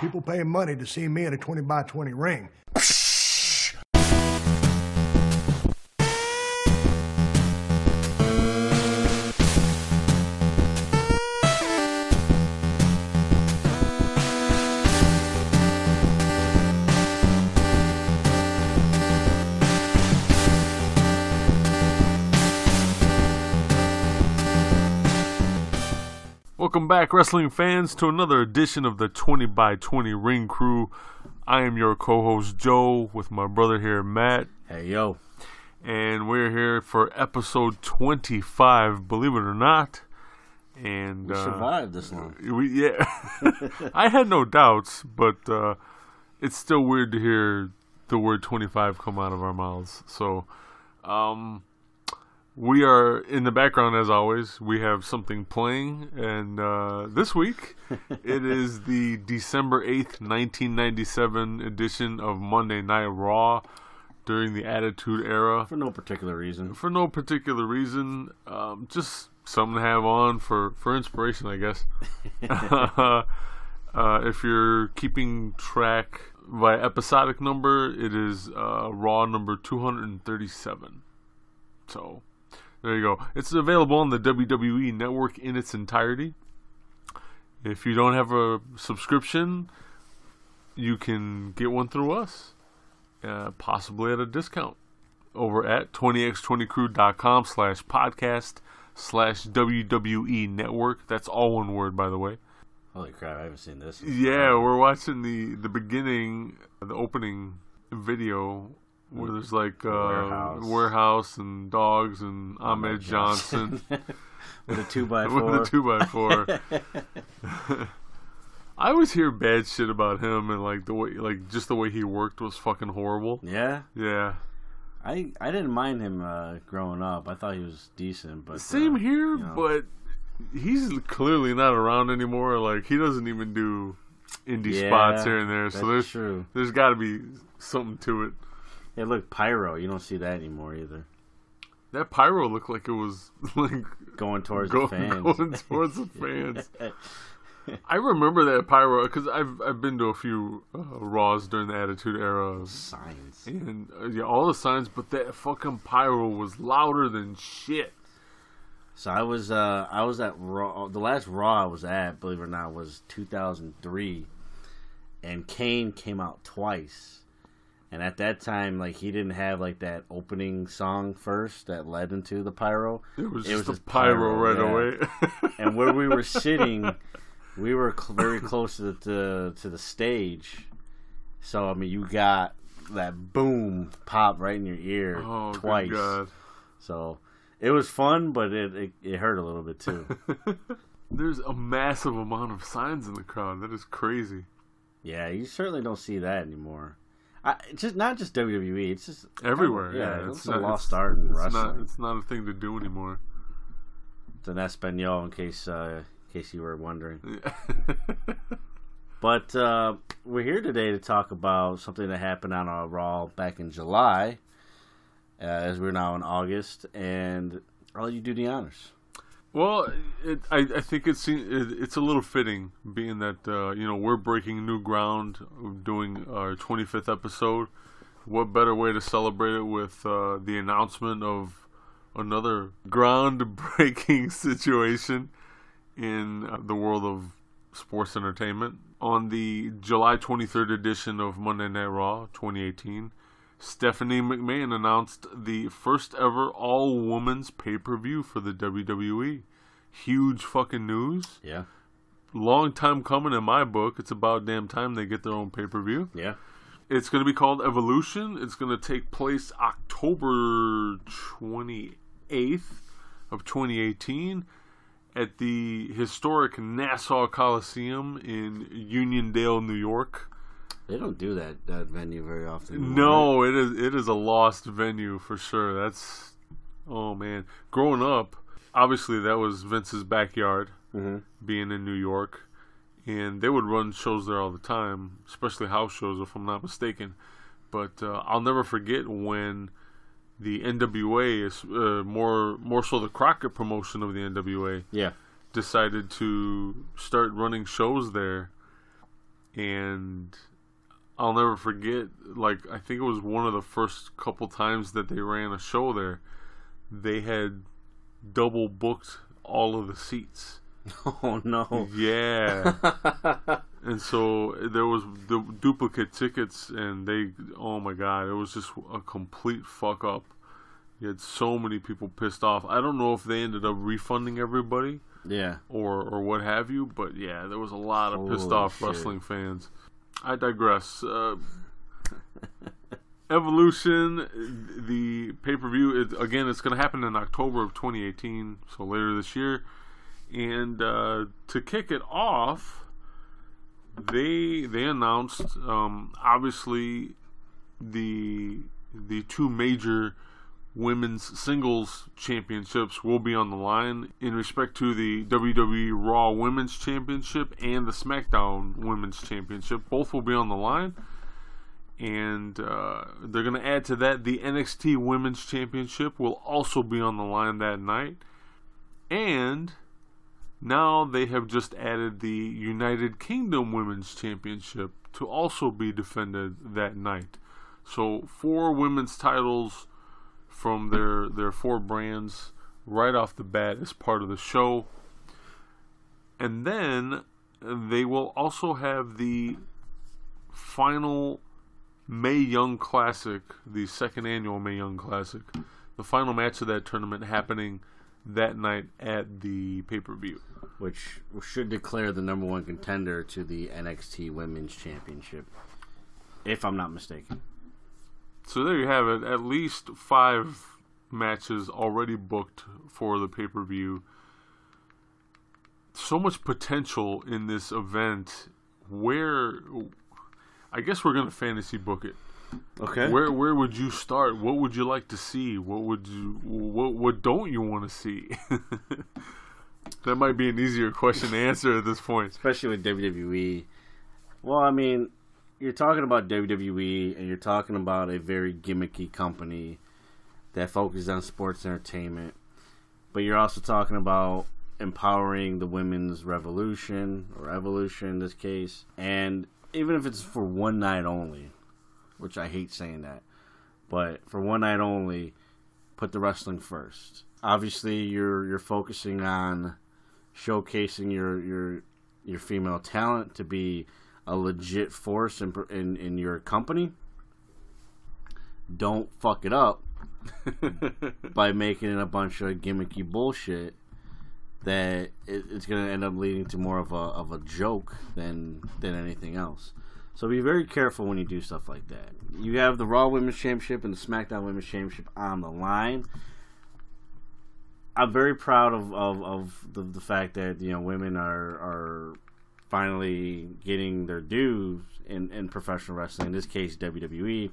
People paying money to see me in a 20 by 20 ring. Welcome back, wrestling fans, to another edition of the 20 by 20 Ring Crew. I am your co-host, Joe, with my brother here, Matt. Hey, yo. And we're here for episode 25, believe it or not. And we survived this long. Yeah. I had no doubts, but it's still weird to hear the word 25 come out of our mouths. So, we are in the background, as always. We have something playing, and this week it is the December 8th, 1997 edition of Monday Night Raw during the Attitude Era. For no particular reason. For no particular reason. Just something to have on for inspiration, I guess. If you're keeping track by episodic number, it is Raw number 237. So there you go. It's available on the WWE Network in its entirety. If you don't have a subscription, you can get one through us, possibly at a discount, over at 20x20crew.com/podcast/WWE Network. That's all one word, by the way. Holy crap, I haven't seen this. Yeah, we're watching the beginning, the opening video, where there's like warehouse and dogs and Ahmed Johnson with a 2x4. With a 2x4. I always hear bad shit about him, and like the way, just the way he worked was fucking horrible. Yeah. Yeah. I didn't mind him growing up. I thought he was decent, but same here. But he's clearly not around anymore. Like, he doesn't even do indie spots here and there. So there's got to be something to it. Yeah, look, Pyro. You don't see that anymore either. That Pyro looked like it was like going towards the fans. Going towards the fans. I remember that Pyro because I've been to a few Raws during the Attitude Era. Signs and all the signs, but that fucking Pyro was louder than shit. So I was at Raw. The last Raw I was at, believe it or not, was 2003, and Kane came out twice. And at that time, like, he didn't have like that opening song first that led into the Pyro. It was just the Pyro right away. And where we were sitting, we were very close to the stage. So I mean, you got that boom pop right in your ear twice. Good God. So it was fun, but it hurt a little bit too. There's a massive amount of signs in the crowd. That is crazy. Yeah, you certainly don't see that anymore. Not just WWE. It's just everywhere. It's a lost art in wrestling. It's not a thing to do anymore. It's an Espanol, in case you were wondering. But we're here today to talk about something that happened on our Raw back in July, as we're now in August, and I'll let you do the honors. Well, I think it's a little fitting, being that we're breaking new ground, doing our 25th episode. What better way to celebrate it with the announcement of another groundbreaking situation in the world of sports entertainment. On the July 23rd edition of Monday Night Raw 2018, Stephanie McMahon announced the first ever all-women's pay-per-view for the WWE. Huge fucking news. Yeah. Long time coming in my book. It's about damn time they get their own pay-per-view. Yeah. It's going to be called Evolution. It's going to take place October 28th of 2018 at the historic Nassau Coliseum in Uniondale, New York. They don't do that venue very often anymore. No, it is a lost venue for sure. That's, oh man. Growing up, obviously that was Vince's backyard, being in New York. And they would run shows there all the time, especially house shows, if I'm not mistaken. But I'll never forget when the NWA, is more so the Crockett promotion of the NWA, decided to start running shows there. and I'll never forget, like, I think it was one of the first couple times that they ran a show there. They had double booked all of the seats. Oh, no. Yeah. And so there was the duplicate tickets, and oh my God, it was just a complete fuck up. You had so many people pissed off. I don't know if they ended up refunding everybody. Yeah. Or what have you, but yeah, there was a lot of pissed Holy off shit. wrestling fans. I digress. Evolution, the pay-per-view, again, it's going to happen in October of 2018, so later this year. And to kick it off, they announced, obviously, the two major women's singles championships will be on the line in respect to the WWE Raw Women's Championship and the SmackDown Women's Championship. Both will be on the line. And they're going to add to that the NXT Women's Championship will also be on the line that night. And now they have just added the United Kingdom Women's Championship to also be defended that night. So 4 women's titles from their 4 brands right off the bat as part of the show. And then they will also have the final Mae Young Classic, the second annual Mae Young Classic, the final match of that tournament happening that night at the pay-per-view. Which should declare the number 1 contender to the NXT Women's Championship, if I'm not mistaken. So there you have it. At least 5 matches already booked for the pay-per-view. So much potential in this event. I guess we're gonna fantasy book it. Okay. Where would you start? What would you like to see? What don't you want to see? That might be an easier question to answer at this point. Especially with WWE. Well, I mean, you're talking about WWE, and you're talking about a very gimmicky company that focuses on sports entertainment. But you're also talking about empowering the women's revolution, or evolution in this case. And even if it's for one night only, which I hate saying that, but for one night only, put the wrestling first. Obviously, you're focusing on showcasing your female talent to be a legit force in your company. Don't fuck it up by making it a bunch of gimmicky bullshit that it's going to end up leading to more of a joke than anything else. So be very careful when you do stuff like that. You have the Raw Women's Championship and the SmackDown Women's Championship on the line. I'm very proud of the fact that women are finally getting their dues in professional wrestling. In this case, WWE.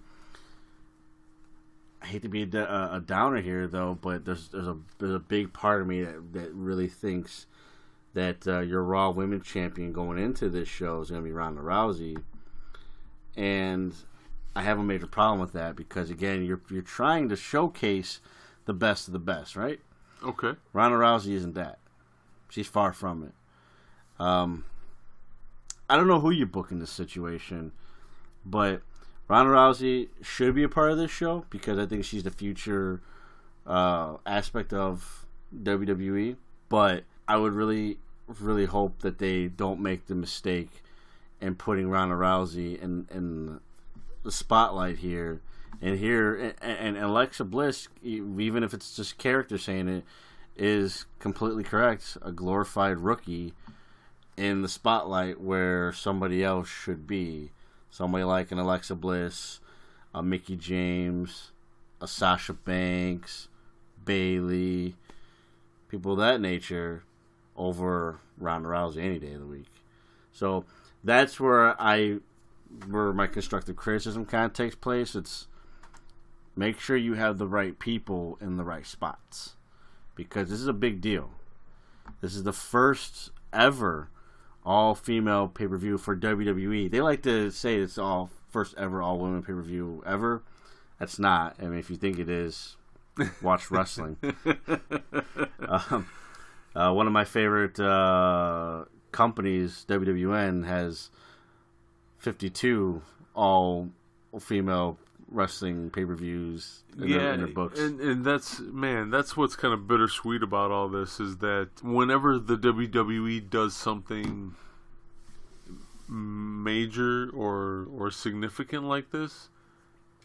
I hate to be a downer here, though, but there's a big part of me that really thinks that your Raw Women's Champion going into this show is going to be Ronda Rousey, and I have a major problem with that because again, you're trying to showcase the best of the best, right? Okay. Ronda Rousey isn't that. She's far from it. I don't know who you book in this situation, but Ronda Rousey should be a part of this show because I think she's the future aspect of WWE. But I would really, really hope that they don't make the mistake in putting Ronda Rousey in the spotlight here. And Alexa Bliss, even if it's just character saying it, is completely correct. A glorified rookie in the spotlight where somebody else should be. Somebody like an Alexa Bliss, a Mickie James, a Sasha Banks, Bayley, people of that nature over Ronda Rousey any day of the week. So that's where my constructive criticism kind of takes place. It's make sure you have the right people in the right spots because this is a big deal. This is the first ever all-female pay-per-view for WWE. They like to say it's all first ever all-women pay-per-view ever. That's not. I mean, if you think it is, watch wrestling. One of my favorite companies, WWN, has 52 all female wrestling pay-per-views in their books. And that's what's kind of bittersweet about all this, is that whenever the WWE does something major or significant like this,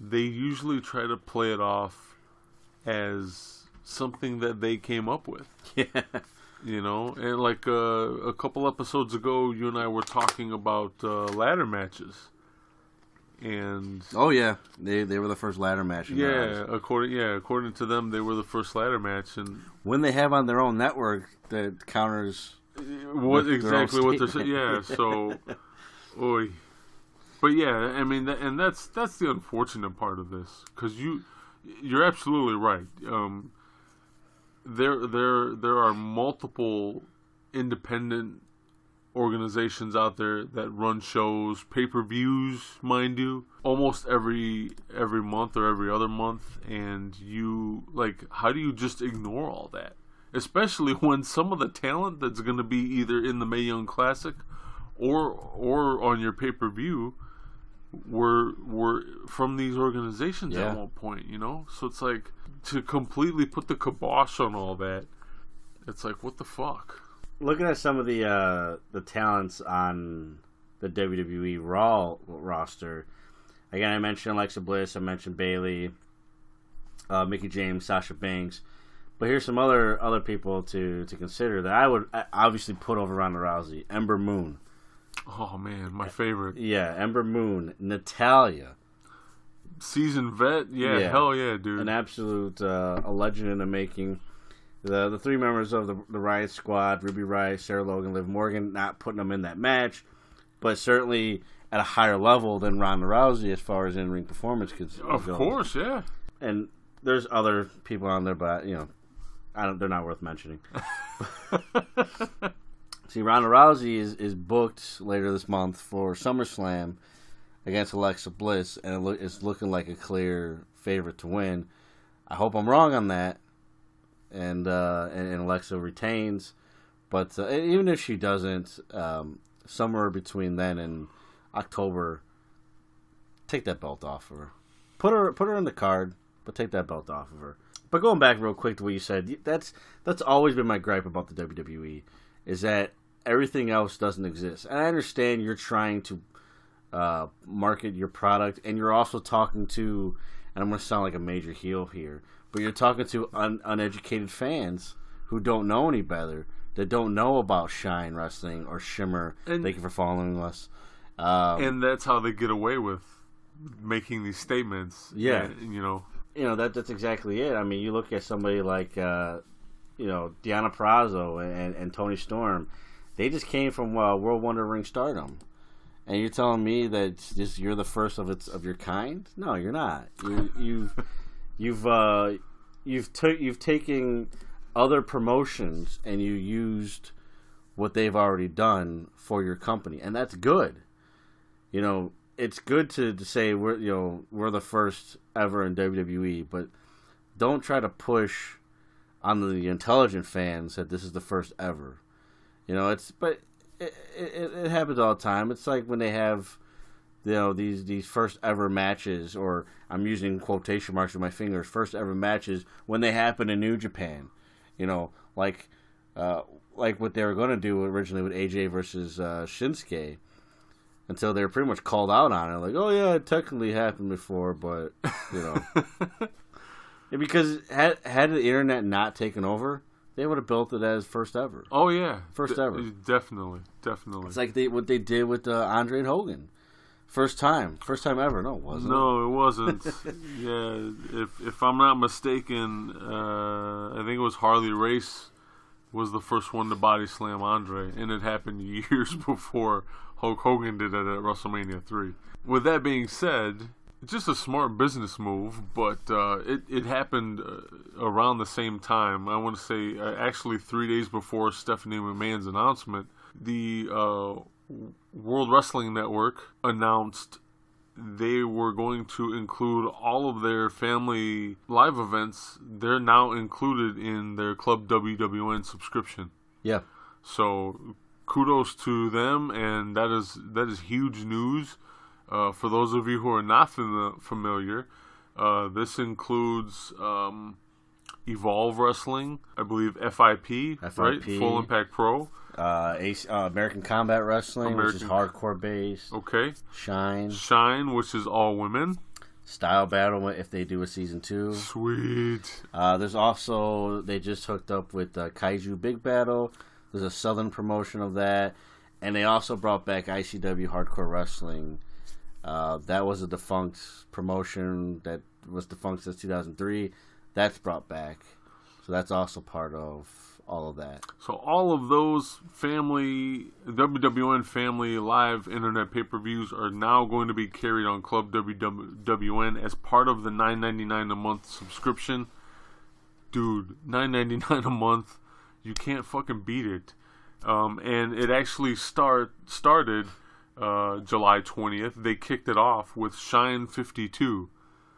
they usually try to play it off as something that they came up with. Yeah. You know, and like a couple episodes ago, you and I were talking about ladder matches. And oh yeah, they were the first ladder match. According to them, they were the first ladder match. And when they have on their own network that counters what they're saying. Yeah, so, oy. But yeah, I mean, and that's the unfortunate part of this, because you're absolutely right. There are multiple independent organizations out there that run shows, pay-per-views, mind you, almost every month or every other month, and how do you just ignore all that? Especially when some of the talent that's going to be either in the Mae Young Classic or on your pay-per-view were from these organizations at one point, you know? So it's like, to completely put the kibosh on all that, it's like, what the fuck? Looking at some of the talents on the WWE Raw roster, again, I mentioned Alexa Bliss, I mentioned Bayley, Mickie James, Sasha Banks, but here's some other people to consider that I would obviously put over Ronda Rousey. Ember Moon. Oh man, my favorite. Yeah, Ember Moon, Natalya. Seasoned vet, hell yeah, dude. An absolute a legend in the making. The three members of the Riot Squad, Ruby Riott, Sarah Logan, Liv Morgan, not putting them in that match, but certainly at a higher level than Ronda Rousey as far as in-ring performance goes. Of course, yeah. And there's other people on there, but they're not worth mentioning. See, Ronda Rousey is booked later this month for SummerSlam against Alexa Bliss, and it's looking like a clear favorite to win. I hope I'm wrong on that, and Alexa retains. But even if she doesn't, somewhere between then and October, take that belt off of her. Put her in the card, but take that belt off of her. But going back real quick to what you said, that's always been my gripe about the WWE, is that everything else doesn't exist. And I understand you're trying to market your product, and you're also talking to, and I'm going to sound like a major heel here, but you're talking to uneducated fans who don't know any better, that don't know about Shine Wrestling or Shimmer. Thank you for following us. And that's how they get away with making these statements. Yeah. That's exactly it. I mean, you look at somebody like, Deonna Purrazzo and Toni Storm. They just came from World Wonder Ring stardom. And you're telling me that you're the first of your kind? No, you're not. You've taken other promotions and you used what they've already done for your company, and that's good. It's good to say we're the first ever in WWE, but don't try to push on the intelligent fans that this is the first ever. It happens all the time. It's like when they have, these first ever matches, or I'm using quotation marks with my fingers, first ever matches when they happen in New Japan. Like what they were going to do originally with AJ versus Shinsuke, until they were pretty much called out on it. Like, oh yeah, it technically happened before, but because had the internet not taken over, they would have built it as first ever. Oh yeah, first ever. Definitely. It's like what they did with Andre and Hogan, first time ever. No, it wasn't. No, it wasn't. Yeah, if I'm not mistaken, I think it was Harley Race was the first one to body slam Andre, and it happened years before Hulk Hogan did it at WrestleMania 3. With that being said, it's just a smart business move, but it happened around the same time. I want to say actually 3 days before Stephanie McMahon's announcement. The World Wrestling Network announced they were going to include all of their family live events. They're now included in their Club WWN subscription. Yeah. So kudos to them, and that is huge news. For those of you who are not familiar, this includes Evolve Wrestling, I believe FIP, right? Full Impact Pro. American Combat Wrestling, which is hardcore based. Okay. Shine, which is all women. Style Battle, if they do a season 2. Sweet. There's also, they just hooked up with Kaiju Big Battle. There's a southern promotion of that. And they also brought back ICW Hardcore Wrestling. That was a defunct promotion that was defunct since 2003. That's brought back. So that's also part of all of that. So all of those WWN family live internet pay-per-views are now going to be carried on Club WWN as part of the $9.99 a month subscription. Dude, $9.99 a month. You can't fucking beat it. And it actually started July 20th. They kicked it off with Shine 52.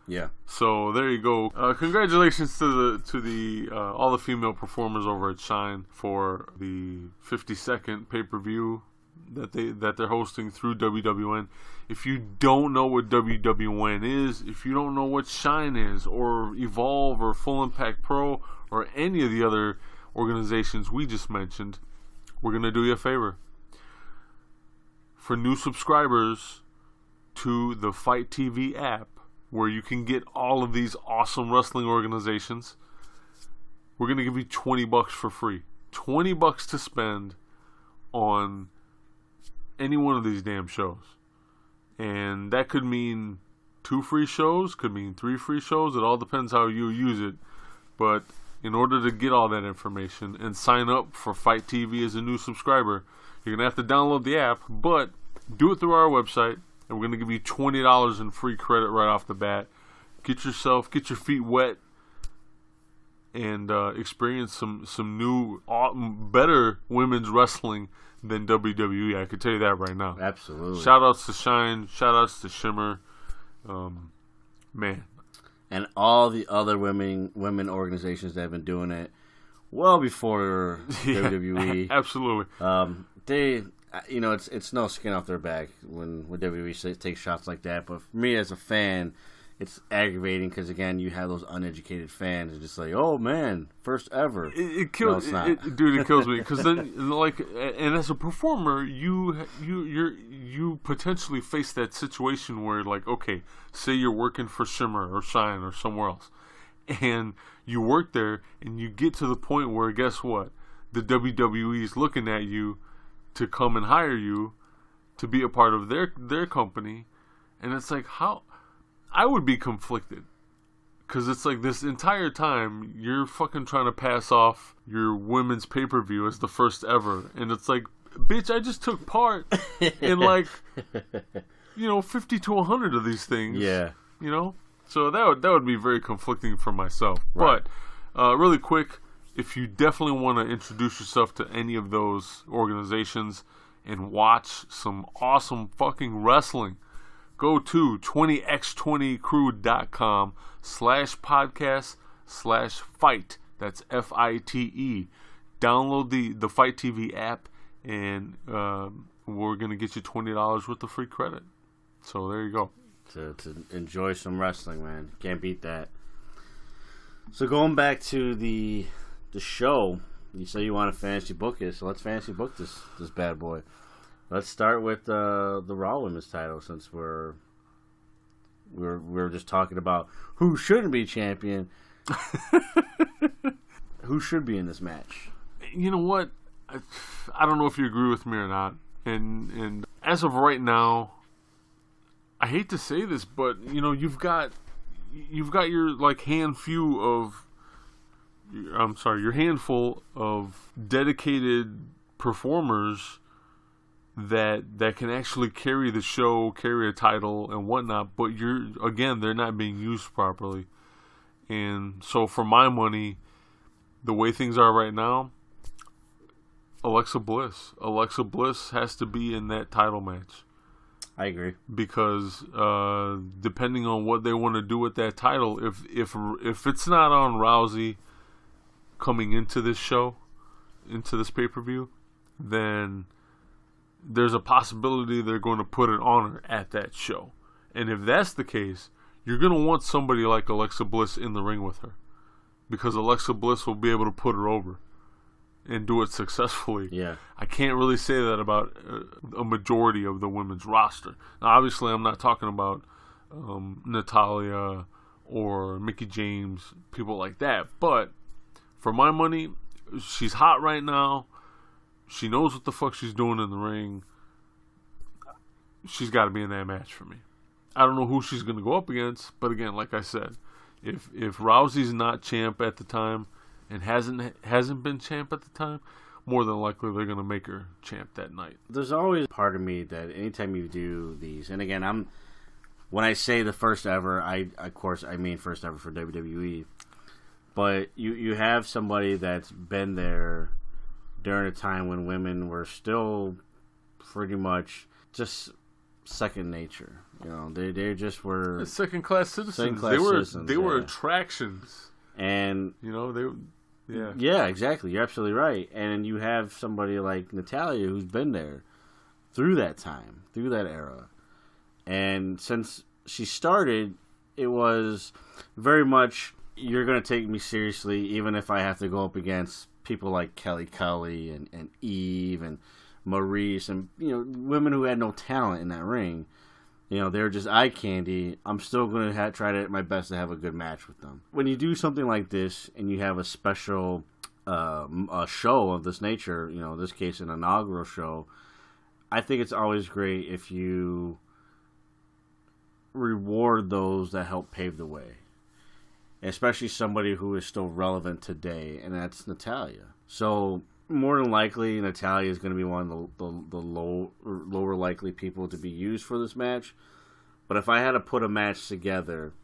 Yeah. So there you go. Congratulations to the all the female performers over at Shine for the 52nd pay-per-view that they're hosting through WWN. If you don't know what WWN is, if you don't know what Shine is, or Evolve, or Full Impact Pro, or any of the other organizations we just mentioned, we're gonna do you a favor. For new subscribers to the Fight TV app, where you can get all of these awesome wrestling organizations, we're going to give you $20 for free. $20 to spend on any one of these damn shows. And that could mean 2 free shows, could mean 3 free shows. It all depends how you use it. But in order to get all that information and sign up for Fight TV as a new subscriber, you're going to have to download the app, but do it through our website. And we're going to give you $20 in free credit right off the bat. Get your feet wet, and experience some new, better women's wrestling than WWE. I can tell you that right now. Absolutely. Shout outs to Shine. Shout outs to Shimmer. Man. And all the other women organizations that have been doing it well before WWE. Absolutely. It's no skin off their back when WWE takes shots like that. But for me as a fan, it's aggravating because, again, you have those uneducated fans who just like, oh man, first ever. It kills, dude. It kills me because then, and as a performer, you potentially face that situation where, like, okay, say you're working for Shimmer or Shine or somewhere else, and you work there, and you get to the point where, guess what, the WWE is looking at you to come and hire you to be a part of their company, and it's like, how I would be conflicted, because it's like this entire time you're fucking trying to pass off your women's pay-per-view as the first ever, and it's like, bitch, I just took part in 50 to 100 of these things. Yeah. So that would be very conflicting for myself. Right. But really quick, if you definitely want to introduce yourself to any of those organizations and watch some awesome fucking wrestling, go to 20x20crew.com/podcast/fight. That's FITE. Download the Fight TV app, and we're going to get you $20 worth of free credit. So there you go. To enjoy some wrestling, man. Can't beat that. So going back to the show, you say you want to fantasy book it, so let's fantasy book this bad boy. Let's start with the Raw Women's title, since we're just talking about who shouldn't be champion. Who should be in this match? You know what? I don't know if you agree with me or not. And as of right now, I hate to say this, but you've got your your handful of dedicated performers that can actually carry the show, carry a title and whatnot, but they're not being used properly. And so for my money, the way things are right now, Alexa Bliss has to be in that title match. I agree, because depending on what they want to do with that title, if it's not on Rousey coming into this show, into this pay-per-view, then there's a possibility they're going to put it on her at that show. And if that's the case, you're going to want somebody like Alexa Bliss in the ring with her, because Alexa Bliss will be able to put her over and do it successfully. Yeah. I can't really say that about a majority of the women's roster. Now, obviously, I'm not talking about Natalia or Mickie James, people like that. But for my money, she's hot right now. She knows what the fuck she's doing in the ring. She's got to be in that match for me. I don't know who she's going to go up against, but again, like I said, if Rousey's not champ at the time and hasn't been champ at the time, more than likely they're going to make her champ that night. There's always part of me that anytime you do these, and again, when I say the first ever, I mean first ever for WWE, but you have somebody that's been there during a time when women were still pretty much just second nature. You know, they just were second class citizens. Citizens, they were attractions, and you know yeah, exactly. You're absolutely right. And you have somebody like Natalia who's been there through that time, through that era, and since she started, it was very much, you're going to take me seriously, even if I have to go up against people like Kelly Kelly and Eve and Maurice and, you know, women who had no talent in that ring. You know, they're just eye candy. I'm still going to try to my best to have a good match with them. When you do something like this and you have a special a show of this nature, you know, in this case an inaugural show, I think it's always great if you reward those that help pave the way. Especially somebody who is still relevant today, and that's Natalia. So more than likely, Natalia is going to be one of the lower likely people to be used for this match. But if I had to put a match together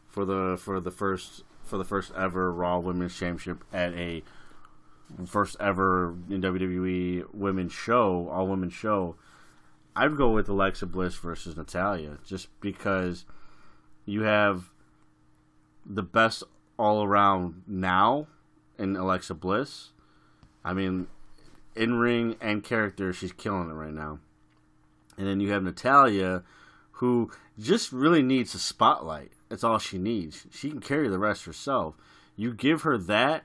for the first ever Raw Women's Championship at a first ever in WWE women's show, all women's show, I'd go with Alexa Bliss versus Natalia, just because you have the best all around now in Alexa Bliss. I mean, in ring and character, she's killing it right now. And then you have Natalia, who just really needs a spotlight. That's all she needs. She can carry the rest herself. You give her that,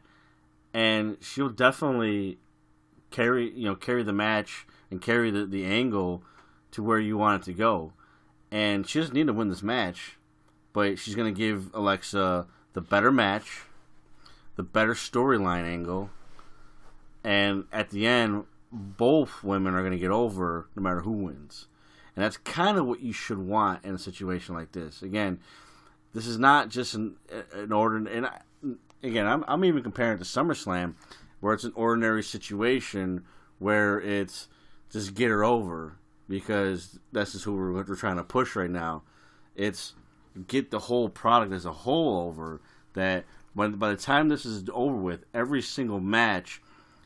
and she'll definitely carry the match and carry the angle to where you want it to go. And she doesn't need to win this match, but she's going to give Alexa the better match, the better storyline angle, and at the end, both women are going to get over no matter who wins. And that's kind of what you should want in a situation like this. Again, this is not just an ordinary... And again, I'm even comparing it to SummerSlam, where it's an ordinary situation where it's just get her over, because that's just who we're trying to push right now. It's get the whole product as a whole over, that by the time this is over with, every single match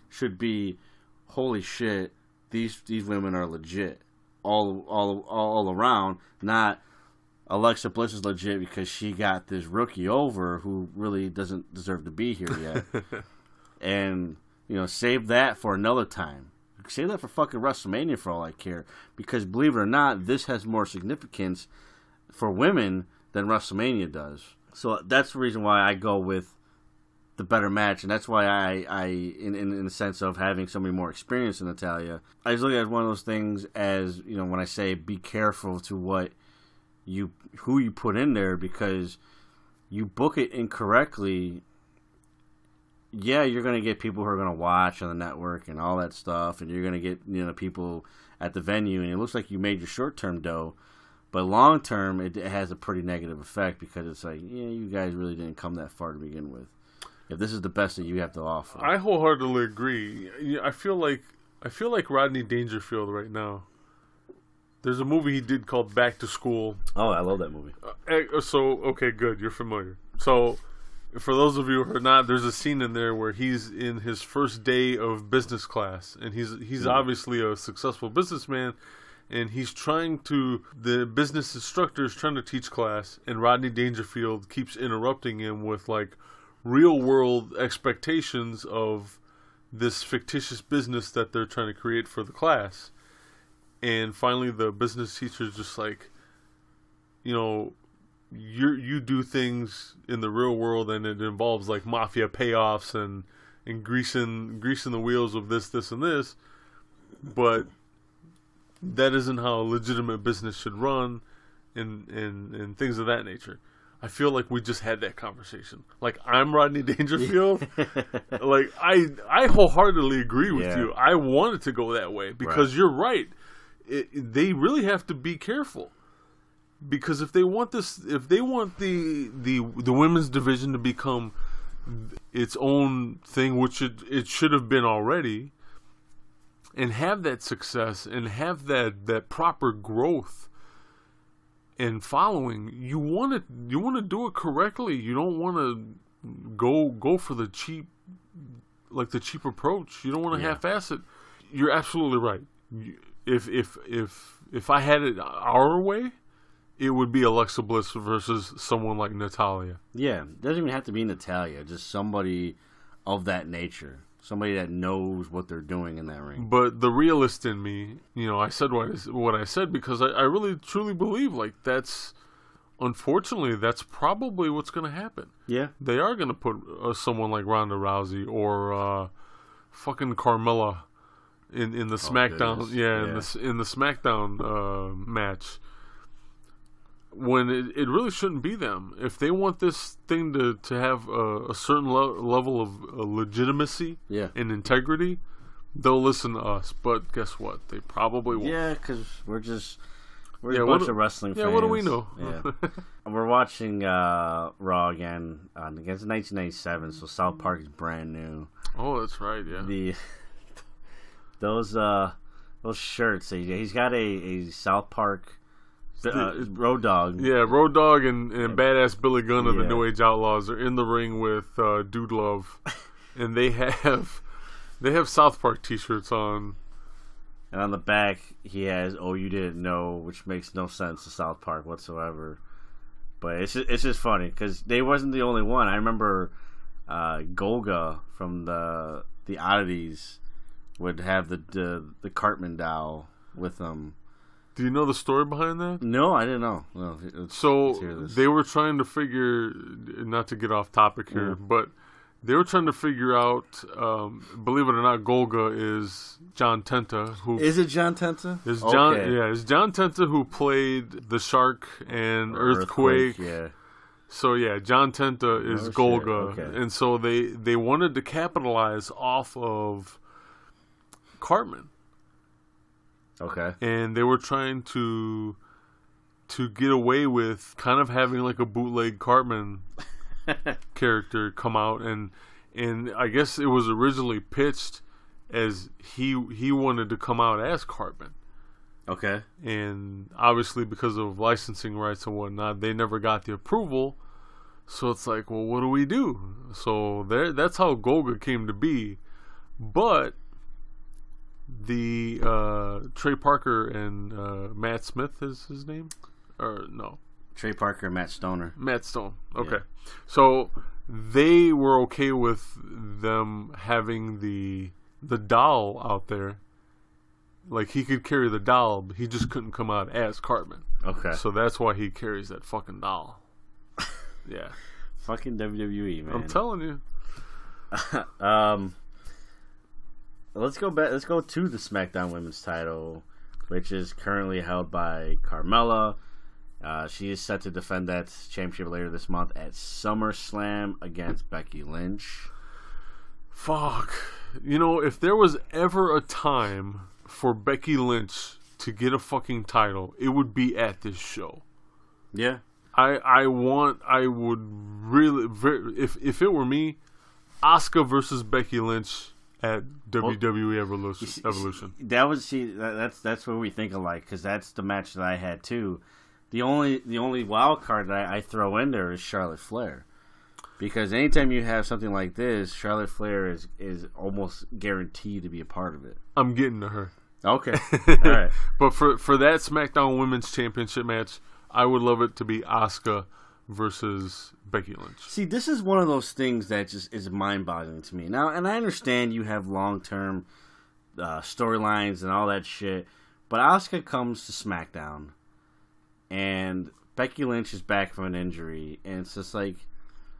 should be, holy shit, these women are legit all around. Not Alexa Bliss is legit because she got this rookie over who really doesn't deserve to be here yet. And, you know, save that for another time. Save that for fucking WrestleMania for all I care. Because believe it or not, this has more significance for women than WrestleMania does. So that's the reason why I go with the better match, and that's why I in the sense of having somebody more experienced than Natalia, I just look at one of those things as, you know, when I say be careful to who you put in there, because you book it incorrectly, yeah, you're going to get people who are going to watch on the network and all that stuff, and you're going to get, you know, people at the venue, and it looks like you made your short-term dough, but long-term, it has a pretty negative effect, because it's like, yeah, you guys really didn't come that far to begin with. If this is the best that you have to offer. I wholeheartedly agree. I feel like Rodney Dangerfield right now. There's a movie he did called Back to School. Oh, I love that movie. So, okay, good. You're familiar. So, for those of you who are not, there's a scene in there where he's in his first day of business class, and he's obviously a successful businessman, and the business instructor is trying to teach class, and Rodney Dangerfield keeps interrupting him with, like, real world expectations of this fictitious business that they're trying to create for the class. And finally the business teacher's just like, you know, you do things in the real world and it involves like mafia payoffs and greasing the wheels of this and this, but that isn't how a legitimate business should run, and things of that nature. I feel like we just had that conversation. Like, I'm Rodney Dangerfield. Like, I wholeheartedly agree with you. I want it to go that way because you're right. They really have to be careful. Because if they want the women's division to become its own thing, which it should have been already, and have that success and have that proper growth and following, you want to do it correctly. You don't want to go for the cheap approach. You don't want to half-ass it. You're absolutely right. If I had it our way, it would be Alexa Bliss versus someone like Natalya. Yeah, it doesn't even have to be Natalya. Just somebody of that nature. Somebody that knows what they're doing in that ring. But the realist in me, you know, I said what I said because I really, truly believe, like, unfortunately, that's probably what's going to happen. Yeah. They are going to put someone like Ronda Rousey or fucking Carmella in the SmackDown. In the SmackDown match. When it really shouldn't be them. If they want this thing to have a certain level of legitimacy and integrity, they'll listen to us. But guess what? They probably won't. Yeah, because we're a bunch of wrestling fans. Yeah, what do we know? Yeah. We're watching Raw again against 1997, so South Park is brand new. Oh, that's right, yeah. Those shirts, he's got a South Park... Road Dogg. Yeah, Road Dogg and Badass Billy Gunn of the New Age Outlaws are in the ring with Dude Love, and they have South Park T-shirts on. And on the back, he has "Oh, you didn't know," which makes no sense to South Park whatsoever. But it's just funny because they wasn't the only one. I remember Golga from the Oddities would have the Cartman doll with them. Do you know the story behind that? No, I didn't know. No, so they were trying to figure, not to get off topic here, but they were trying to figure out, believe it or not, Golga is John Tenta. Is it John Tenta? Is John Tenta who played the Shark and Earthquake. Yeah. So yeah, John Tenta is Golga. Okay. And so they wanted to capitalize off of Cartman. Okay. And they were trying to get away with kind of having like a bootleg Cartman character come out, and I guess it was originally pitched as he wanted to come out as Cartman. Okay. And obviously because of licensing rights and whatnot, they never got the approval. So it's like, well, what do we do? So that's how Golga came to be. But the Trey Parker and Matt Smith is his name, or no? Trey Parker and Matt Stoner. Matt Stone. Okay, yeah. So they were okay with them having the doll out there. Like, he could carry the doll, but he just couldn't come out as Cartman. Okay. So that's why he carries that fucking doll. Yeah. Fucking WWE, man. I'm telling you. Let's go back. Let's go to the SmackDown Women's title, which is currently held by Carmella. She is set to defend that championship later this month at SummerSlam against Becky Lynch. Fuck. You know, if there was ever a time for Becky Lynch to get a fucking title, it would be at this show. Yeah. I would really, if it were me, Asuka versus Becky Lynch at WWE Evolution. That's where we think alike, because that's the match that I had too. The only wild card that I throw in there is Charlotte Flair, because anytime you have something like this, Charlotte Flair is almost guaranteed to be a part of it. I'm getting to her. Okay, all right. But for that SmackDown Women's Championship match, I would love it to be Asuka versus Becky Lynch. See, this is one of those things that just is mind-boggling to me. Now, and I understand you have long-term storylines and all that shit, but Asuka comes to SmackDown, and Becky Lynch is back from an injury, and it's just like,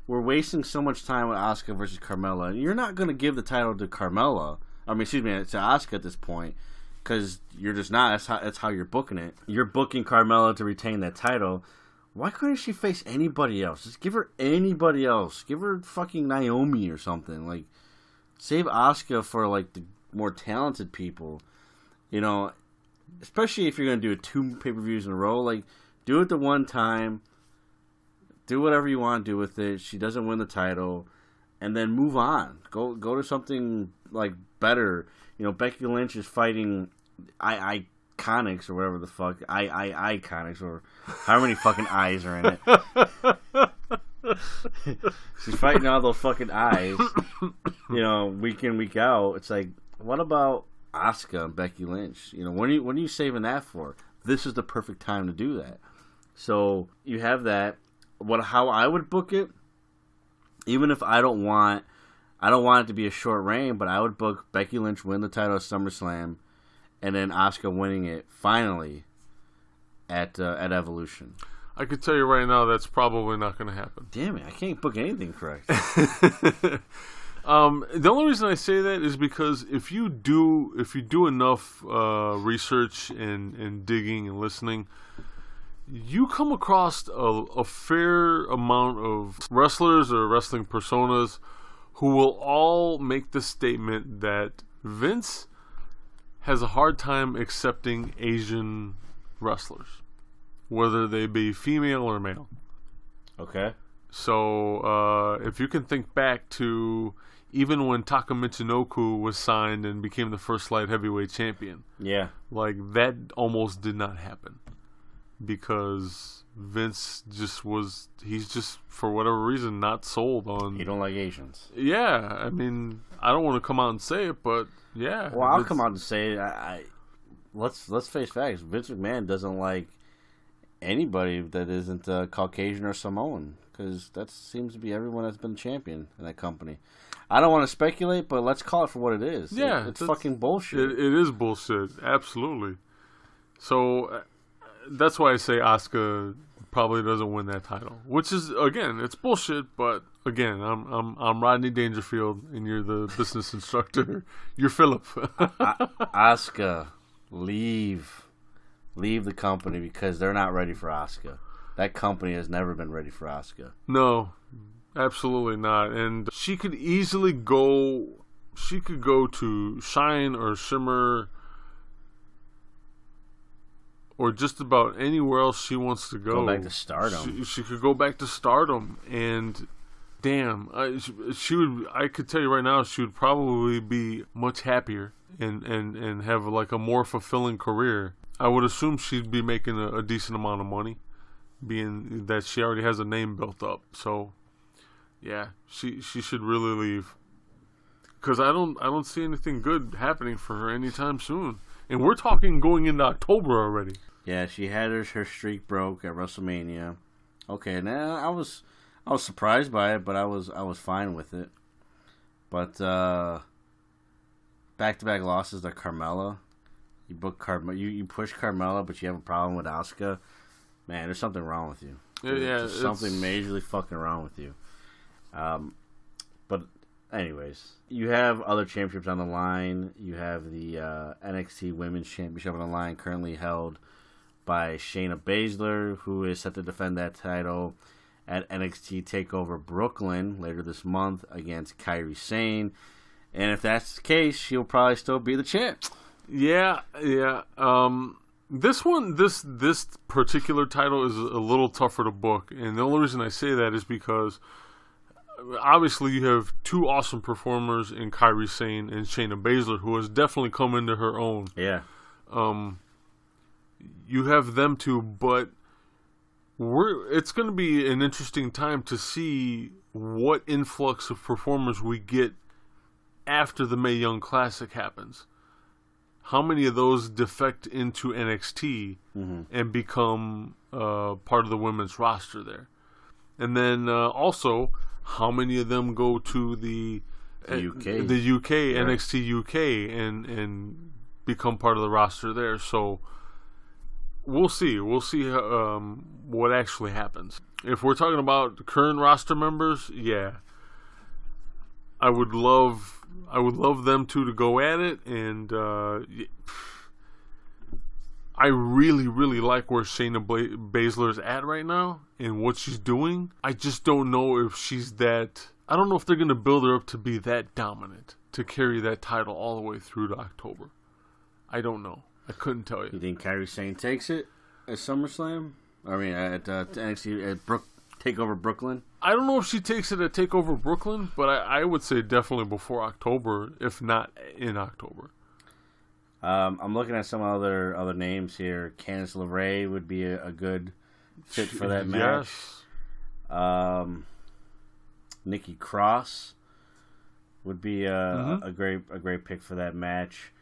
we're wasting so much time with Asuka versus Carmella. You're not going to give the title to Carmella. I mean, excuse me, to Asuka at this point, because you're just not. That's how you're booking it. You're booking Carmella to retain that title. Why couldn't she face anybody else? Just give her anybody else. Give her fucking Naomi or something. Like, save Asuka for, like, the more talented people. You know, especially if you're going to do 2 pay-per-views in a row. Like, do it the one time. Do whatever you want to do with it. She doesn't win the title. And then move on. Go to something, like, better. You know, Becky Lynch is fighting Iconics or whatever the fuck. Iconics or how many fucking eyes are in it. She's fighting all those fucking eyes. You know, week in, week out. It's like, what about Asuka and Becky Lynch? You know, when are you saving that for? This is the perfect time to do that. So you have that. How I would book it, even if I don't want it to be a short reign, but I would book Becky Lynch win the title at SummerSlam, and then Asuka winning it finally at Evolution. I could tell you right now that's probably not going to happen. Damn it, I can't book anything correct. The only reason I say that is because if you do enough research and digging and listening, you come across a fair amount of wrestlers or wrestling personas who will all make the statement that Vince has a hard time accepting Asian wrestlers, whether they be female or male. Okay. So if you can think back to even when Taka Michinoku was signed and became the first light heavyweight champion. Yeah. Like, that almost did not happen. Because Vince he's just, for whatever reason, not sold on... You don't like Asians. Yeah, I mean, I don't want to come out and say it, but yeah. Well, I'll come out and say it. Let's face facts. Vince McMahon doesn't like anybody that isn't Caucasian or Samoan, because that seems to be everyone that's been champion in that company. I don't want to speculate, but let's call it for what it is. Yeah. It's fucking bullshit. It is bullshit, absolutely. So... that's why I say Asuka probably doesn't win that title, which is, again, it's bullshit. But again, I'm Rodney Dangerfield, and you're the business instructor. You're Philip. Asuka, leave the company because they're not ready for Asuka. That company has never been ready for Asuka. No, absolutely not. And she could easily go. She could go to Shine or Shimmer, or just about anywhere else she wants to go. Go back to Stardom. She could go back to Stardom, and damn, she would. I could tell you right now, she would probably be much happier and have like a more fulfilling career. I would assume she'd be making a decent amount of money, being that she already has a name built up. So, yeah, she should really leave, because I don't see anything good happening for her anytime soon. And we're talking going into October already. Yeah, she had her streak broke at WrestleMania. Okay, now I was surprised by it, but I was fine with it. But back-to-back losses to Carmella. You book you push Carmella, but you have a problem with Asuka. Man, there's something wrong with you. There's something majorly fucking wrong with you. But anyways, you have other championships on the line. You have the NXT Women's Championship on the line, currently held by Shayna Baszler, who is set to defend that title at NXT TakeOver Brooklyn later this month against Kairi Sane. And if that's the case, she'll probably still be the champ. Yeah. This particular title is a little tougher to book, and the only reason I say that is because obviously you have two awesome performers in Kairi Sane and Shayna Baszler, who has definitely come into her own. Yeah. You have them two, but it's going to be an interesting time to see what influx of performers we get after the Mae Young Classic happens. How many of those defect into NXT and become part of the women's roster there? And then also, how many of them go to the UK. the UK, Right. NXT UK, and become part of the roster there? So we'll see. We'll see what actually happens. If we're talking about current roster members, yeah, I would love them to go at it, and I really, really like where Shayna Baszler's at right now and what she's doing. I just don't know if she's that. I don't know if they're going to build her up to be that dominant to carry that title all the way through to October. I don't know. I couldn't tell You you. think Kairi Sane takes it at SummerSlam? I mean, at NXT at Takeover Brooklyn. I don't know if she takes it at TakeOver Brooklyn, but I would say definitely before October, if not in October. I'm looking at some other names here. Candice LeRae would be a good fit for that match. Yes. Nikki Cross would be a great pick for that match.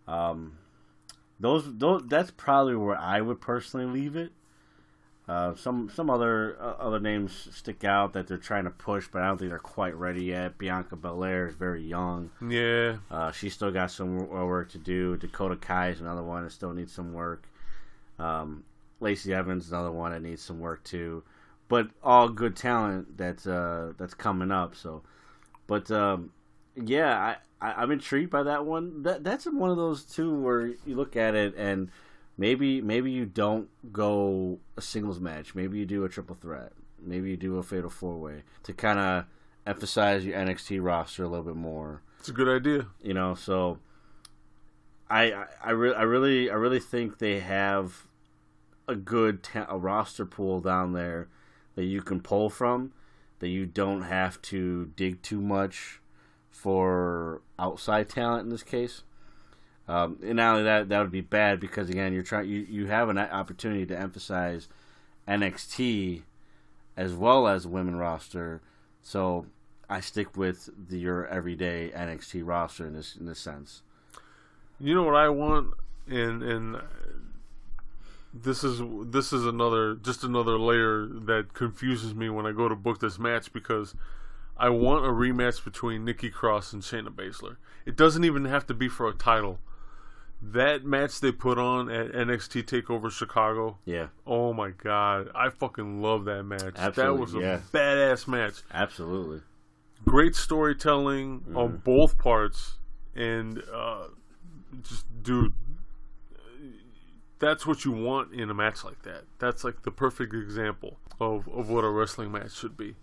Those that's probably where I would personally leave it. Some other names stick out that they're trying to push, but I don't think they're quite ready yet. Bianca Belair is very young. Yeah. She's still got some work to do. Dakota Kai is another one that still needs some work. Lacey Evans is another one that needs some work too. But all good talent that's coming up. So, but yeah, I'm intrigued by that one. That's one of those two where you look at it and maybe you don't go a singles match. Maybe you do a triple threat. Maybe you do a fatal 4-way to kind of emphasize your NXT roster a little bit more. It's a good idea. You know, so I really think they have a good a roster pool down there that you can pull from, that you don't have to dig too much for outside talent in this case. And not only that would be bad because again you have an opportunity to emphasize NXT as well as the women roster. So I stick with your everyday NXT roster in this sense. You know what I want, and this is another layer that confuses me when I go to book this match, because I want a rematch between Nikki Cross and Shayna Baszler. It doesn't even have to be for a title. That match they put on at NXT TakeOver Chicago. Yeah. Oh my God, I fucking love that match. Absolutely, that was a badass match. Absolutely. Great storytelling on both parts, and just dude, that's what you want in a match like that. That's like the perfect example of what a wrestling match should be.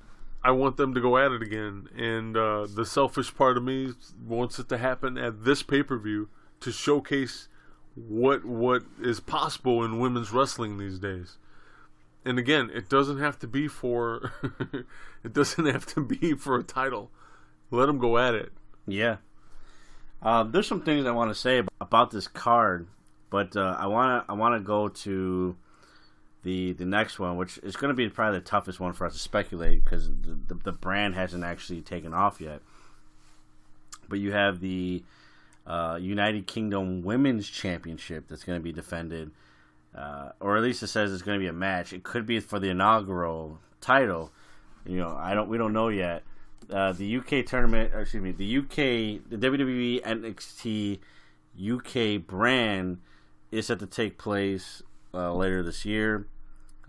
I want them to go at it again, and the selfish part of me wants it to happen at this pay-per-view to showcase what is possible in women's wrestling these days. And again, it doesn't have to be for a title. Let them go at it. Yeah. There's some things I want to say about this card, but I want to go to the next one, which is going to be probably the toughest one for us to speculate because the brand hasn't actually taken off yet. But you have the United Kingdom Women's Championship that's going to be defended, or at least it says it's going to be a match. It could be for the inaugural title. You know, we don't know yet. The UK tournament, or excuse me, the WWE NXT UK brand is set to take place later this year.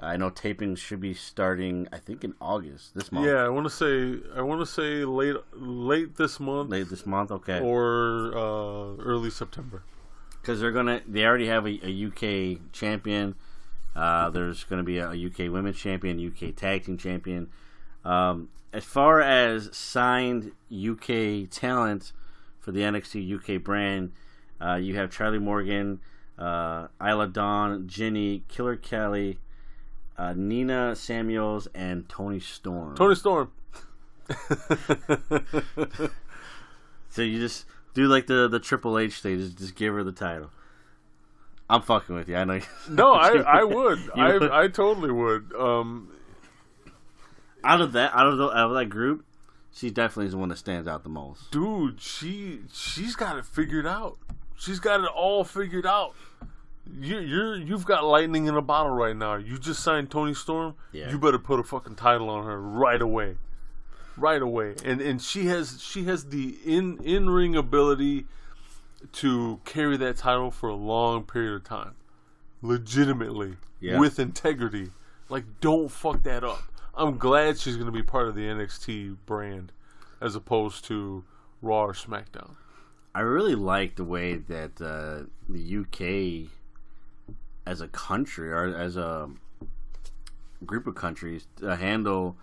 I know taping should be starting, I think, in August this month. Yeah, I want to say late this month. Late this month, okay. Or early September. Because they already have a UK champion. There's going to be a UK women's champion, UK tag team champion. As far as signed UK talent for the NXT UK brand, you have Charlie Morgan, Isla Dawn, Ginny, Killer Kelly, Nina Samuels, and Tony Storm. Tony Storm. So you just do like the Triple H thing, just give her the title. I'm fucking with you. I know. No, I would. I totally would. Out of that group, she definitely is the one that stands out the most. Dude, she's got it figured out. She's got it all figured out. You've got lightning in a bottle right now. You just signed Toni Storm. Yeah. You better put a fucking title on her right away. Right away. And she has the in ring ability to carry that title for a long period of time. Legitimately. Yeah. With integrity. Like, don't fuck that up. I'm glad she's going to be part of the NXT brand as opposed to Raw or SmackDown. I really like the way that the UK as a country or as a group of countries handle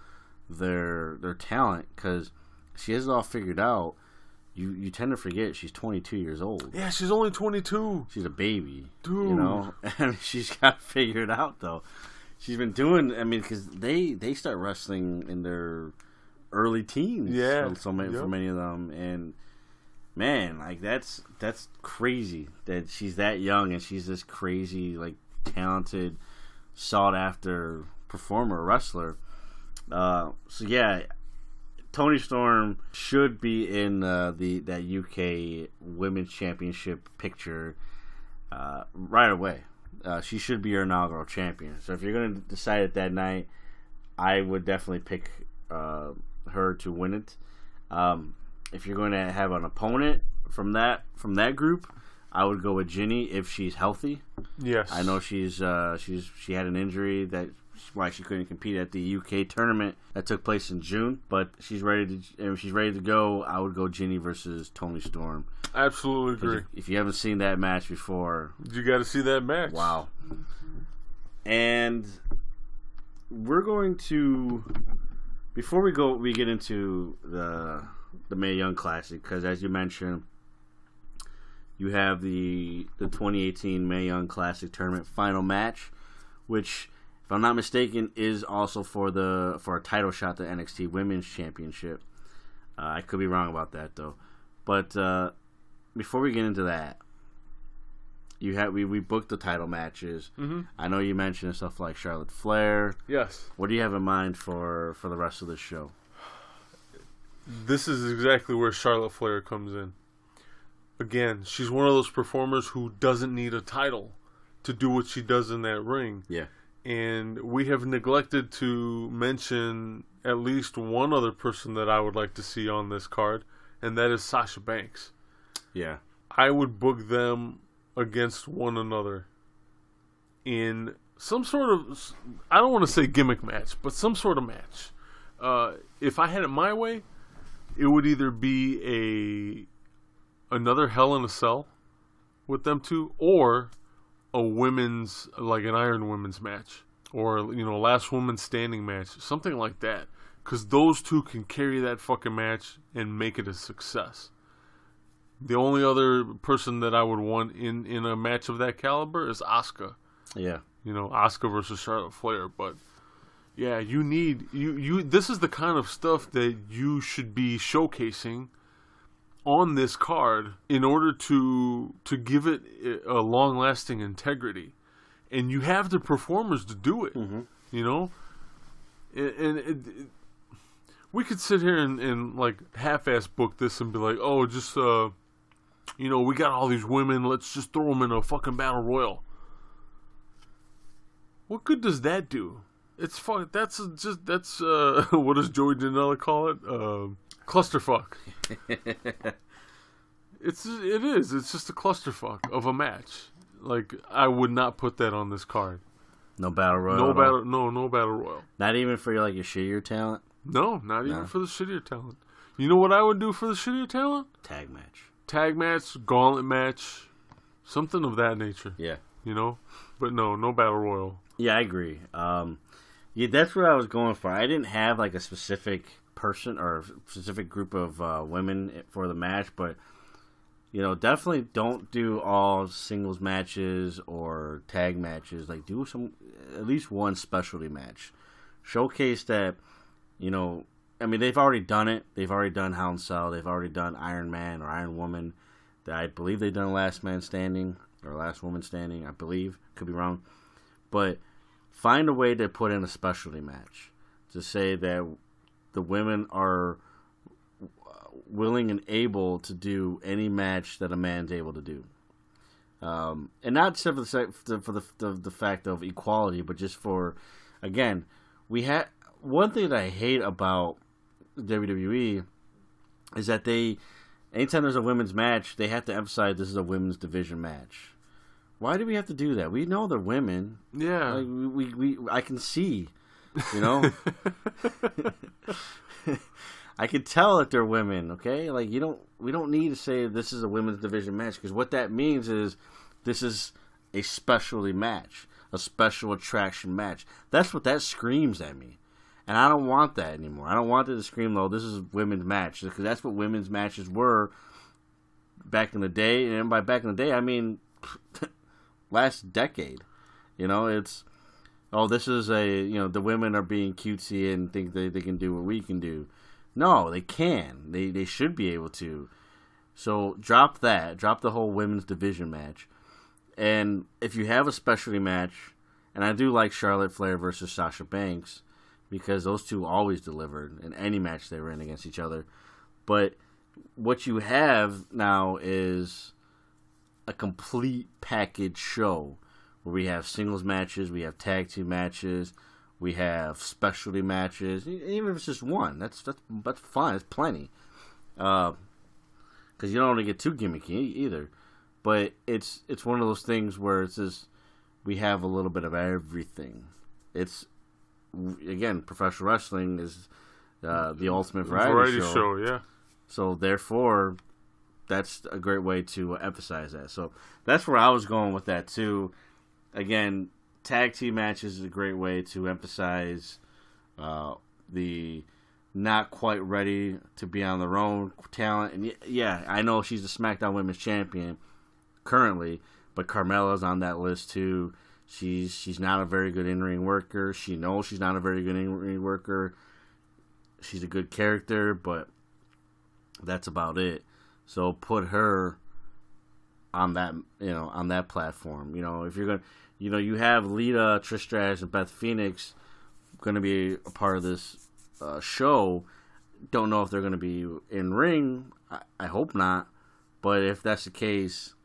their talent, because she has it all figured out. You tend to forget she's 22 years old. Yeah, she's only 22. She's a baby, dude. You know, and she's got it figured out though. She's been doing. I mean, because they start wrestling in their early teens. Yeah, for many of them, and man, like that's crazy that she's that young and she's this crazy, like, talented, sought after performer, wrestler. So yeah, Toni Storm should be in that UK Women's Championship picture right away. She should be your inaugural champion. So if you're going to decide it that night, I would definitely pick her to win it. If you're going to have an opponent from that group, I would go with Ginny if she's healthy. Yes, I know she had an injury that's why she couldn't compete at the UK tournament that took place in June. But she's ready to go. I would go Ginny versus Toni Storm. Absolutely agree. If you haven't seen that match before, you got to see that match. Wow. And we're going to, before we get into the Mae Young Classic, because as you mentioned, you have the 2018 Mae Young Classic tournament final match, which, if I'm not mistaken, is also for a title shot, the NXT Women's Championship. I could be wrong about that though. But before we get into that, we booked the title matches. Mm-hmm. I know you mentioned stuff like Charlotte Flair. Yes. What do you have in mind for the rest of the show? This is exactly where Charlotte Flair comes in. Again, she's one of those performers who doesn't need a title to do what she does in that ring. Yeah. And we have neglected to mention at least one other person that I would like to see on this card, and that is Sasha Banks. Yeah. I would book them against one another in some sort of, I don't want to say gimmick match, but some sort of match. If I had it my way, it would either be another Hell in a Cell with them two, or a women's, like an Iron Women's match, or last woman standing match, something like that, because those two can carry that fucking match and make it a success. The only other person that I would want in a match of that caliber is Asuka. Yeah. Asuka versus Charlotte Flair. But yeah, you need you this is the kind of stuff that you should be showcasing on this card in order to give it a long-lasting integrity. And you have the performers to do it. Mm-hmm. And we could sit here and like half-ass book this and be like, oh, just we got all these women, let's just throw them in a fucking battle royal. What good does that do? It's fun. That's what does Joey Janela call it? Clusterfuck. It is. It's just a clusterfuck of a match. Like, I would not put that on this card. No battle royal. No battle royal. Not even for your shittier talent. No, not even for the shittier talent. You know what I would do for the shittier talent? Tag match, gauntlet match, something of that nature. Yeah. But no battle royal. Yeah, I agree. Yeah, that's what I was going for. I didn't have like a specific person or a specific group of women for the match, but definitely don't do all singles matches or tag matches. Like, do at least one specialty match. Showcase that, I mean, they've already done it. They've already done Hell in a Cell. They've already done Iron Man or Iron Woman. I believe they've done Last Man Standing or Last Woman Standing. I believe. Could be wrong. But find a way to put in a specialty match to say that the women are willing and able to do any match that a man's able to do. And not just for the fact of equality, but just for, again, we had one thing that I hate about WWE is that anytime there's a women's match, they have to emphasize this is a women's division match. Why do we have to do that? We know they're women. Yeah. Like, I can see, you know? I can tell that they're women, okay? Like, we don't need to say this is a women's division match, because what that means is this is a specialty match, a special attraction match. That's what that screams at me. And I don't want that anymore. I don't want it to scream, though, this is a women's match, because that's what women's matches were back in the day. And by back in the day, I mean last decade. You know, it's, this is the women are being cutesy and think they can do what we can do. No, they can. They should be able to. So drop that. Drop the whole women's division match. And if you have a specialty match, and I do like Charlotte Flair versus Sasha Banks, because those two always delivered in any match they were in against each other. But what you have now is a complete package show where we have singles matches, we have tag team matches, we have specialty matches. Even if it's just one, that's fine. It's plenty. Because you don't want to get too gimmicky either. But it's one of those things where it's just, we have a little bit of everything. It's, again, professional wrestling is the ultimate variety show. Yeah. So therefore, that's a great way to emphasize that. So that's where I was going with that too. Again, tag team matches is a great way to emphasize the not quite ready to be on their own talent. And yeah, I know she's the SmackDown Women's Champion currently, but Carmella's on that list too. She's not a very good in-ring worker. She knows she's not a very good in-ring worker. She's a good character, but that's about it. So put her on that, on that platform. If you're going to, you have Lita, Trish Stratus, and Beth Phoenix going to be a part of this show. Don't know if they're going to be in ring. I hope not. But if that's the case,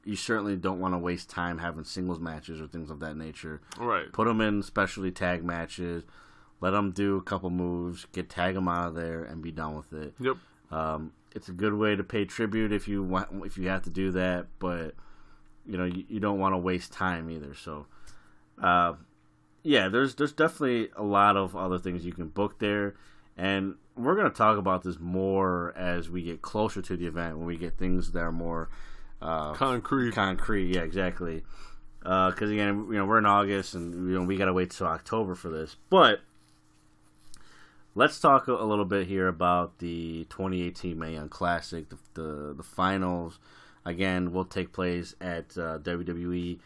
you certainly don't want to waste time having singles matches or things of that nature. Right. Put them in specialty tag matches. Let them do a couple moves. Tag them out of there and be done with it. Yep. It's a good way to pay tribute if you have to do that, but you don't want to waste time either. So, there's definitely a lot of other things you can book there, and we're gonna talk about this more as we get closer to the event, when we get things that are more concrete. Yeah, exactly. Because again, we're in August, and we gotta wait till October for this, but. Let's talk a little bit here about the 2018 Mae Young Classic. The finals, again, will take place at WWE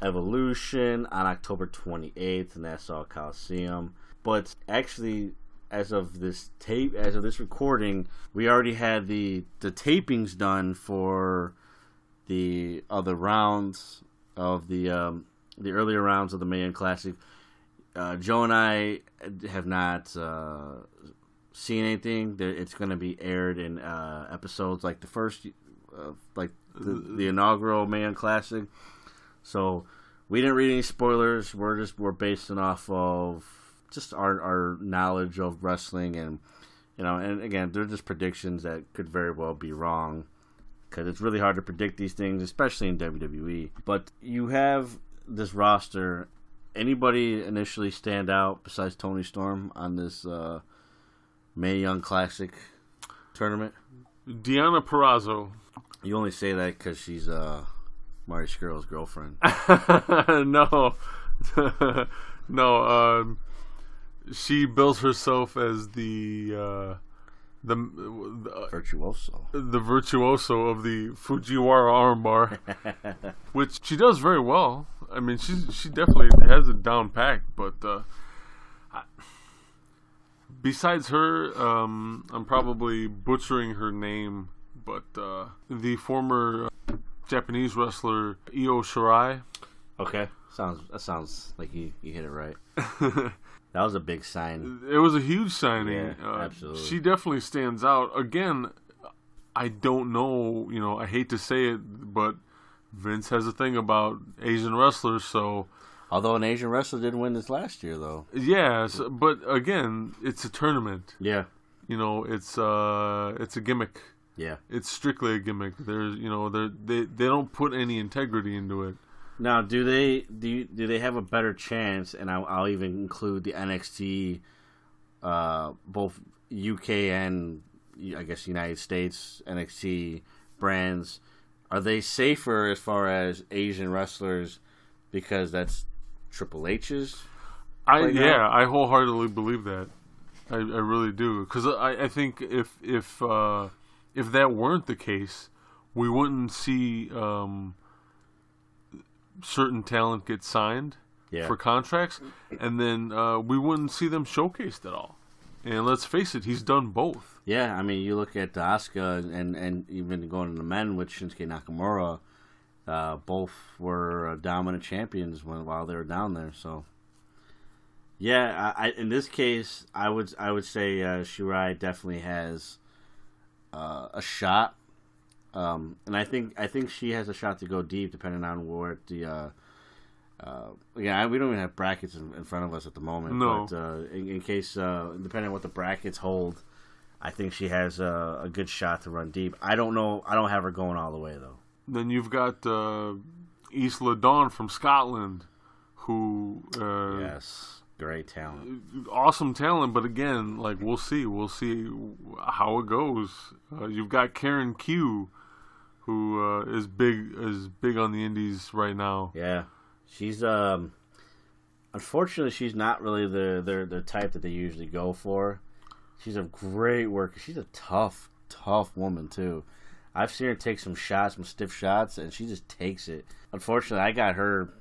Evolution on October 28th in Nassau Coliseum. But actually, as of this recording, we already had the tapings done for the other rounds of the earlier rounds of the Mae Young Classic. Joe and I have not seen anything. It's going to be aired in episodes like the first, the inaugural Mae Young Classic. So we didn't read any spoilers. We're basing off of just our knowledge of wrestling, and and again, they're just predictions that could very well be wrong, because it's really hard to predict these things, especially in WWE. But you have this roster. Anybody initially stand out besides Toni Storm on this Mae Young Classic tournament? Deonna Purrazzo. You only say that because she's Marty Scurll's girlfriend. No. No. She bills herself as the virtuoso. The virtuoso of the Fujiwara armbar, which she does very well. I mean, she definitely has it down packed. But besides her, I'm probably butchering her name, but the former Japanese wrestler Io Shirai. Okay, that sounds like you hit it right. That was a big sign. It was a huge signing. Yeah, absolutely. She definitely stands out. Again, I don't know, I hate to say it, but Vince has a thing about Asian wrestlers, so Although an Asian wrestler did win this last year, though. yes. But again, it's a tournament. Yeah. You know, it's a gimmick. Yeah. It's strictly a gimmick. There's, you know, they don't put any integrity into it. Now, do they have a better chance? And I'll even include the NXT, both UK and I guess United States NXT brands. Are they safer as far as Asian wrestlers because that's Triple H's? I wholeheartedly believe that. I really do, because I think if that weren't the case, we wouldn't see certain talent get signed for contracts, and then we wouldn't see them showcased at all. And let's face it, he's done both. Yeah, I mean, you look at Asuka and even going to the men with Shinsuke Nakamura, both were dominant champions while they were down there. So, yeah, I in this case, I would say Shirai definitely has a shot, and I think she has a shot to go deep, depending on where the. Again, we don't even have brackets in front of us at the moment. No. But in case, depending on what the brackets hold, I think she has a good shot to run deep. I don't know. I don't have her going all the way, though. Then you've got Isla Dawn from Scotland, who Yes, great talent. awesome talent. But again, like we'll see how it goes. You've got Karen Q, who is big on the indies right now. Yeah, she's unfortunately she's not really the type that they usually go for. She's a great worker. She's a tough woman too. I've seen her take some stiff shots, and she just takes it. Unfortunately, I got her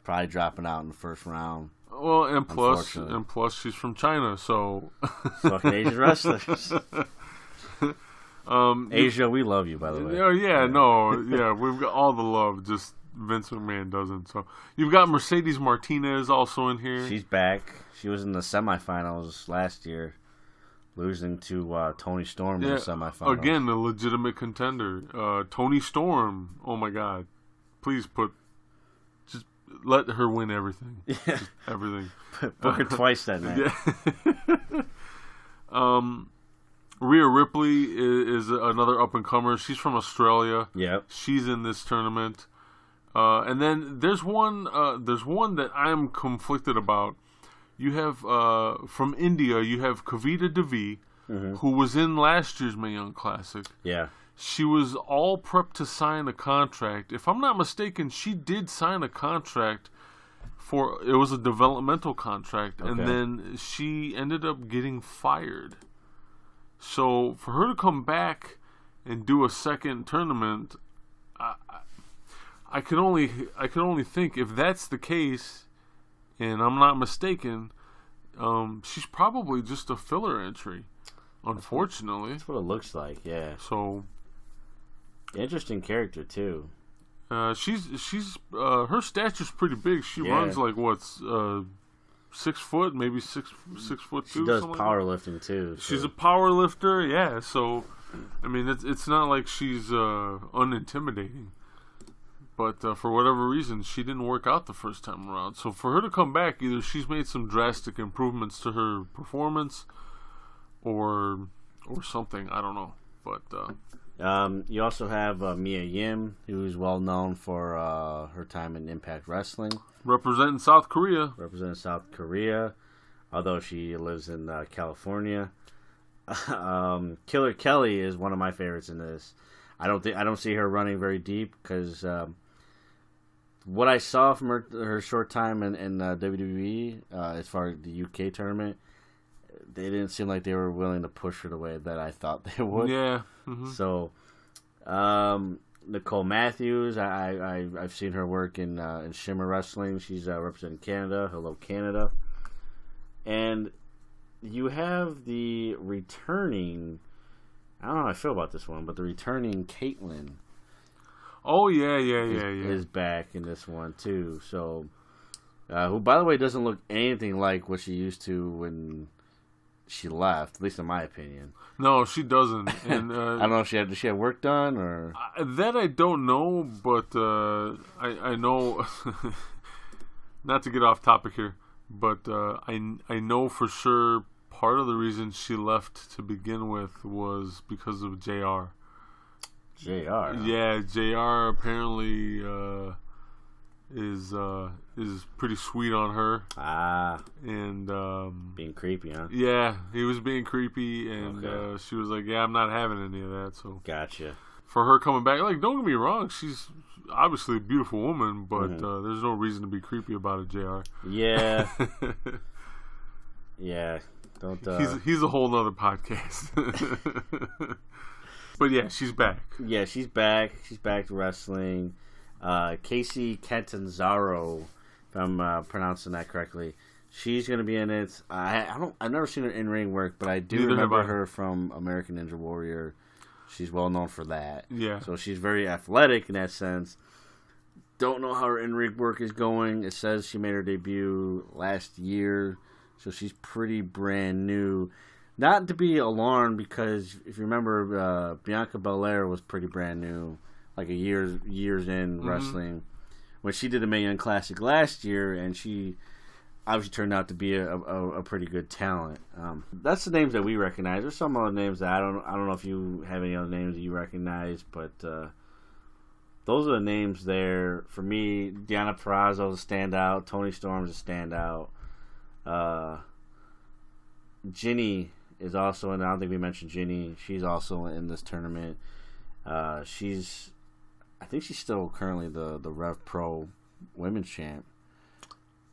probably dropping out in the first round. Well, and plus, she's from China, so Fucking Asian wrestlers. Asia, we love you, by the way. Yeah, we've got all the love. Just Vince McMahon doesn't. So you've got Mercedes Martinez also in here. She's back. She was in the semifinals last year, losing to Tony Storm in the semifinals. Again, a legitimate contender. Tony Storm. Oh my God! Please just let her win everything. Yeah. Just everything. Book her twice that night. Yeah. Rhea Ripley is another up and comer. She's from Australia. Yep. She's in this tournament. And then there's one that I'm conflicted about. You have from India. You have Kavita Devi, who was in last year's Mae Young Classic. Yeah. She was all prepped to sign a contract. If I'm not mistaken, she did sign a contract it was a developmental contract, and then she ended up getting fired. So for her to come back and do a second tournament, I can only think if that's the case, and I'm not mistaken, she's probably just a filler entry, unfortunately. That's what it looks like. Yeah. So interesting character too. she's her stature's pretty big. She runs like 6 foot, maybe 6'2". She does powerlifting too. So. She's a power lifter, yeah. So, I mean, it's not like she's unintimidating. But for whatever reason, she didn't work out the first time around. So for her to come back, either she's made some drastic improvements to her performance, or something. I don't know. But you also have Mia Yim, who's well known for her time in Impact Wrestling, representing South Korea. Although she lives in California. Killer Kelly is one of my favorites in this. I don't see her running very deep because what I saw from her short time in WWE, as far as the UK tournament, they didn't seem like they were willing to push her the way that I thought they would. Yeah. Mm-hmm. So, Nicole Matthews, I've seen her work in Shimmer Wrestling. She's representing Canada. Hello, Canada. And you have the returning. I don't know how I feel about this one, but the returning Caitlyn. Oh yeah. Is back in this one too. So, who by the way doesn't look anything like what she used to when she left, at least in my opinion. No, she doesn't. And I don't know if does she have work done or that I don't know, but I know. Not to get off topic here, but I know for sure part of the reason she left to begin with was because of JR. JR. Yeah, JR apparently is pretty sweet on her. And being creepy, huh? Yeah, he was being creepy, and Okay. she was like, "Yeah, I'm not having any of that." So Gotcha. for her coming back, like, don't get me wrong, she's obviously a beautiful woman, but there's no reason to be creepy about it, JR. Yeah. Yeah. Don't. He's a whole nother podcast. But yeah, she's back. Yeah, she's back. She's back to wrestling. Casey Catanzaro, if I'm pronouncing that correctly. She's going to be in it. I've never seen her in ring work, but I do Neither remember have I. her from American Ninja Warrior. She's well known for that. Yeah. So she's very athletic in that sense. Don't know how her in ring work is going. It says she made her debut last year, so she's pretty brand new. Not to be alarmed, because if you remember, Bianca Belair was pretty brand new, like years in wrestling, when she did the Mae Young Classic last year, and she obviously turned out to be a pretty good talent. That's the names that we recognize. There's some other names that I don't know if you have any other names that you recognize, but those are the names there for me. Deonna Purrazzo is a standout. Toni Storm is a standout. Ginny is also in. I don't think we mentioned Ginny. She's also in this tournament. I think she's still currently the Rev Pro Women's Champ.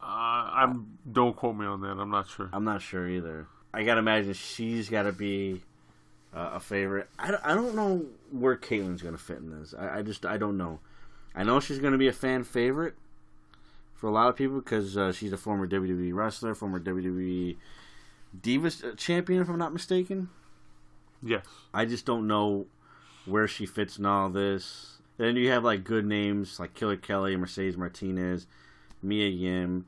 Don't quote me on that. I'm not sure. I'm not sure either. I gotta imagine she's got to be a favorite. I don't know where Caitlin's gonna fit in this. I don't know. I know she's gonna be a fan favorite for a lot of people because she's a former WWE wrestler, former WWE Divas champion, if I'm not mistaken. Yes. I just don't know where she fits in all this. Then you have like good names like Killer Kelly, Mercedes Martinez, Mia Yim.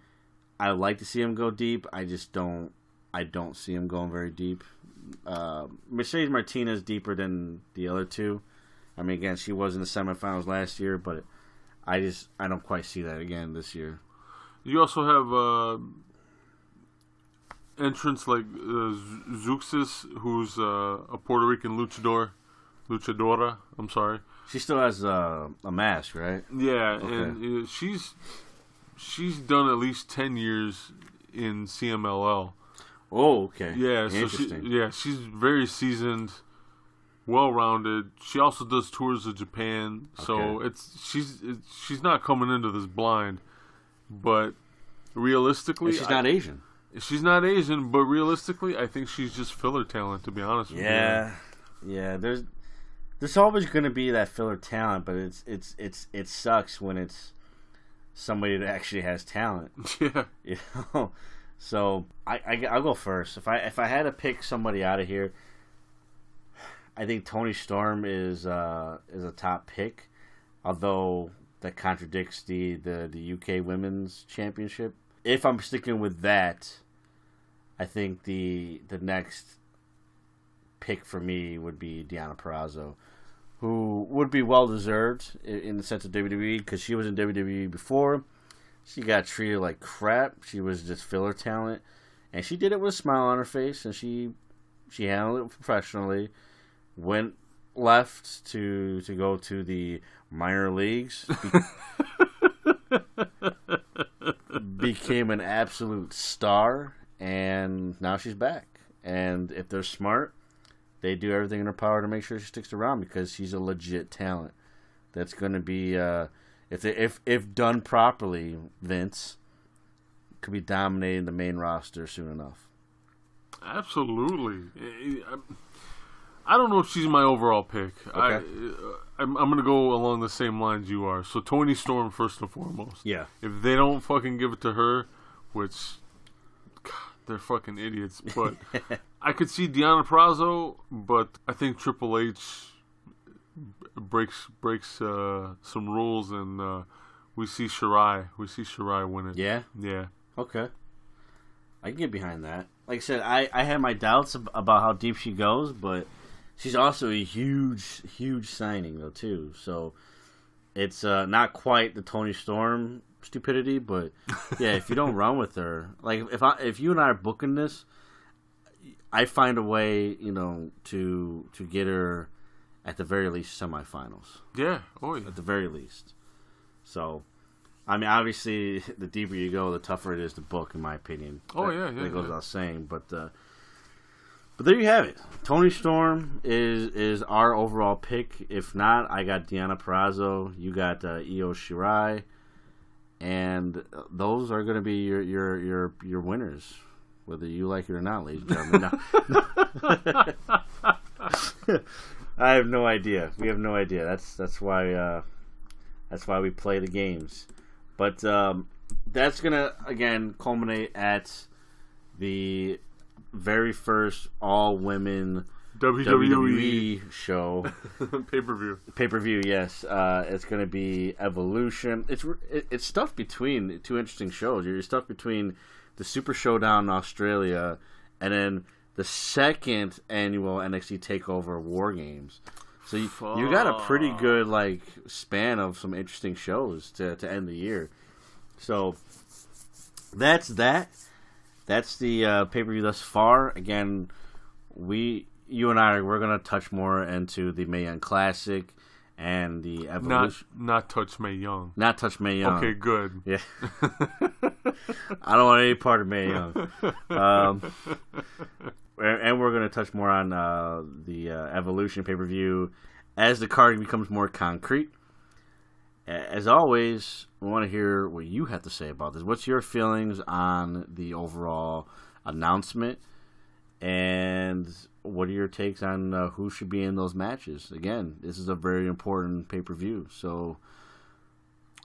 I would like to see him go deep. I don't see him going very deep. Mercedes Martinez deeper than the other two. I mean, again, she was in the semifinals last year, but I don't quite see that again this year. You also have entrants like Zuxis, who's a Puerto Rican luchadora. I'm sorry. She still has a mask, right? Yeah, Okay. and she's done at least 10 years in CMLL. Oh, okay. Yeah, so she's very seasoned, well-rounded. She also does tours of Japan, so Okay. she's not coming into this blind. But realistically, And she's not Asian. She's not Asian, but realistically, I think she's just filler talent. To be honest with you. Yeah. There's always going to be that filler talent, but it sucks when it's somebody that actually has talent. Yeah. You know. So I'll go first. If I had to pick somebody out of here, I think Toni Storm is a top pick, although that contradicts the UK Women's Championship. If I'm sticking with that, I think the next pick for me would be Deonna Purrazzo, who would be well deserved in the sense of WWE because she was in WWE before. She got treated like crap. She was just filler talent, and she did it with a smile on her face, and she handled it professionally. Went left to go to the minor leagues. Became an absolute star, and now she's back. And if they're smart, they do everything in their power to make sure she sticks around because she's a legit talent. That's going to be if done properly, Vince could be dominating the main roster soon enough. Absolutely. I don't know if she's my overall pick. Okay. I'm going to go along the same lines you are. So Toni Storm first and foremost. Yeah. If they don't fucking give it to her, which God, they're fucking idiots, but I could see Deonna Purrazzo, but I think Triple H breaks some rules, and we see Shirai win it. Yeah? Yeah. Okay. I can get behind that. like I said, I have my doubts about how deep she goes, but she's also a huge signing though too. So it's not quite the Tony Storm stupidity, but yeah, if you don't run with her, like if you and I are booking this, I find a way, to get her at the very least semifinals. Yeah, oh yeah. At the very least. So, I mean, obviously, the deeper you go, the tougher it is to book, in my opinion. Oh yeah. That goes without saying, but there you have it. Tony Storm is our overall pick. If not, I got Deonna Purrazzo. You got Io Shirai, and those are going to be your winners, whether you like it or not, ladies and gentlemen. No. I have no idea. We have no idea. That's why we play the games. But that's gonna again culminate at the very first all women WWE show. Pay-per-view, yes. It's going to be Evolution. It's stuff between two interesting shows. You're stuff between the Super Showdown in Australia and then the second annual NXT TakeOver War Games. So you got a pretty good span of some interesting shows to end the year. So that's that. That's the pay-per-view thus far. Again, you and we're going to touch more into the Mae Young Classic and the Evolution. Not touch Mae Young. Not touch Mae Young. Okay, good. Yeah. I don't want any part of Mae Young. And we're going to touch more on the Evolution pay-per-view as the card becomes more concrete. As always, we want to hear what you have to say about this. What's your feelings on the overall announcement? And what are your takes on who should be in those matches? Again, this is a very important pay-per-view. So,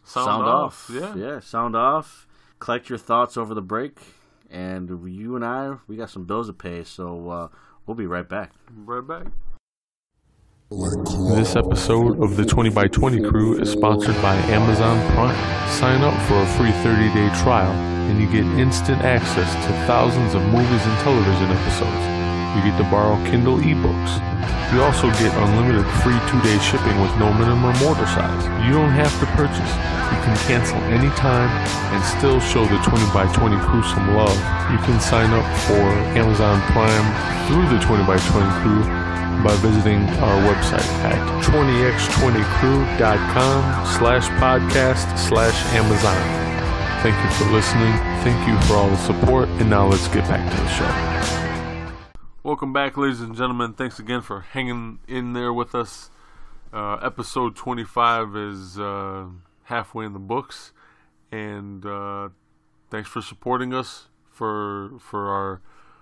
sound off. Yeah, sound off. Collect your thoughts over the break. And you and we got some bills to pay. So, we'll be right back. Right back. This episode of the 20x20 Crew is sponsored by Amazon Prime. Sign up for a free 30-day trial and you get instant access to thousands of movies and television episodes. You get to borrow Kindle ebooks. You also get unlimited free 2-day shipping with no minimum order size. You don't have to purchase. You can cancel anytime and still show the 20x20 Crew some love. You can sign up for Amazon Prime through the 20x20 Crew by visiting our website at 20x20crew.com/podcast/Amazon. Thank you for listening. Thank you for all the support. And now let's get back to the show. Welcome back, ladies and gentlemen. Thanks again for hanging in there with us. Episode 25 is halfway in the books. And thanks for supporting us for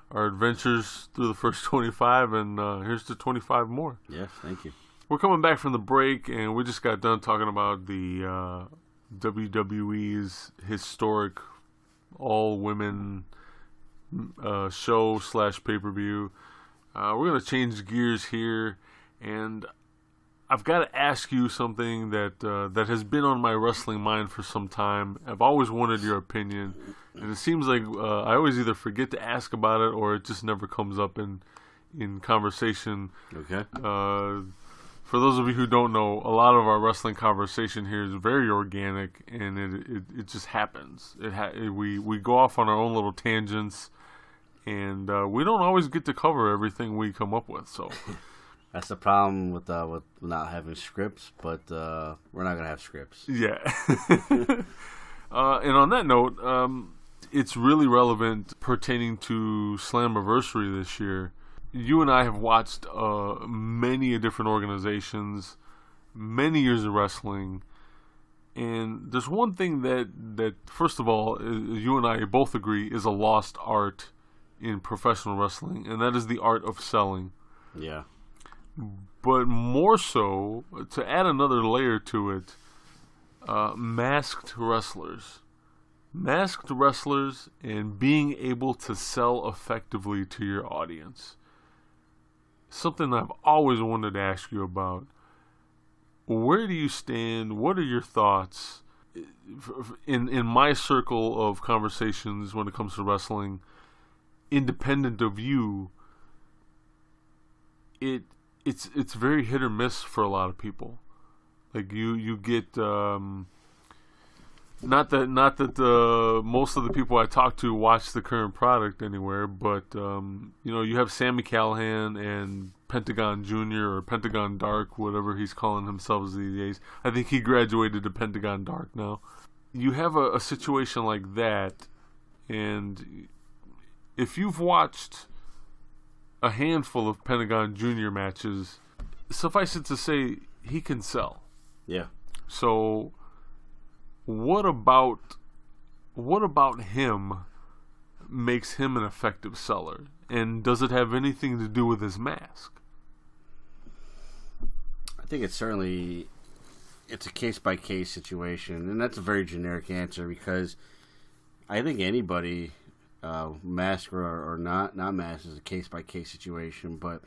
our adventures through the first 25, and here's to 25 more. Yes, thank you. We're coming back from the break, and we just got done talking about the WWE's historic all-women show / pay-per-view. We're going to change gears here, and I've got to ask you something that has been on my wrestling mind for some time. I've always wanted your opinion. And it seems like I always either forget to ask about it or it just never comes up in conversation. Okay. For those of you who don't know, a lot of our wrestling conversation here is very organic, and it just happens. We go off on our own little tangents, and we don't always get to cover everything we come up with. So that's the problem with not having scripts, but we're not gonna have scripts. Yeah. And on that note, it's really relevant pertaining to Slammiversary this year. You and I have watched many different organizations, many years of wrestling, and there's one thing that first of all, you and I both agree is a lost art in professional wrestling, and that is the art of selling. Yeah. But more so, to add another layer to it, masked wrestlers. Masked wrestlers and being able to sell effectively to your audience. Something I've always wanted to ask you about. Where do you stand? What are your thoughts? In my circle of conversations when it comes to wrestling, independent of you, it's very hit or miss for a lot of people. Like you get not that most of the people I talk to watch the current product anywhere, but you have Sammy Callahan and Pentagon Jr. or Pentagon Dark, whatever he's calling himself these days. I think he graduated to Pentagon Dark now. You have a situation like that, and if you've watched a handful of Pentagon Jr. matches, suffice it to say, he can sell. Yeah. So what about him makes him an effective seller? And does it have anything to do with his mask? I think it's a case-by-case situation, and that's a very generic answer because I think anybody, mask or not mask, is a case-by-case situation, but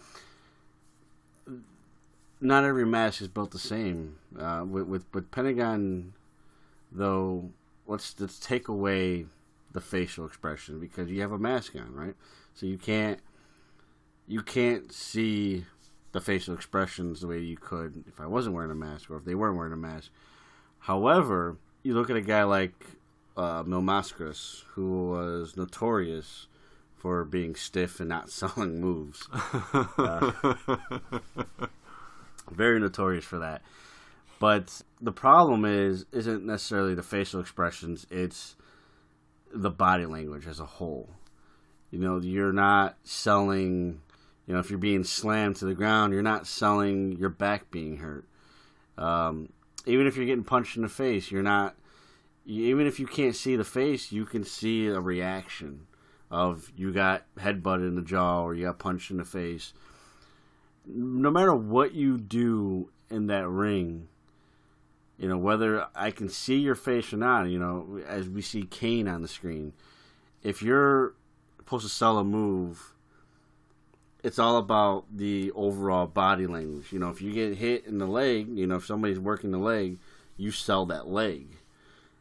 not every mask is built the same. With Pentagon, though, let's take away the facial expression because you have a mask on, right? So you can't see the facial expressions the way you could if I wasn't wearing a mask or if they weren't wearing a mask. However, you look at a guy like Mil Mascaras, who was notorious for being stiff and not selling moves. Very notorious for that. But the problem isn't necessarily the facial expressions, it's the body language as a whole. You're not selling, if you're being slammed to the ground, you're not selling your back being hurt. Even if you're getting punched in the face, even if you can't see the face, you can see a reaction of you got headbutted in the jaw or you got punched in the face. No matter what you do in that ring, whether I can see your face or not, as we see Kane on the screen, if you're supposed to sell a move, it's all about the overall body language. If you get hit in the leg, if somebody's working the leg, you sell that leg.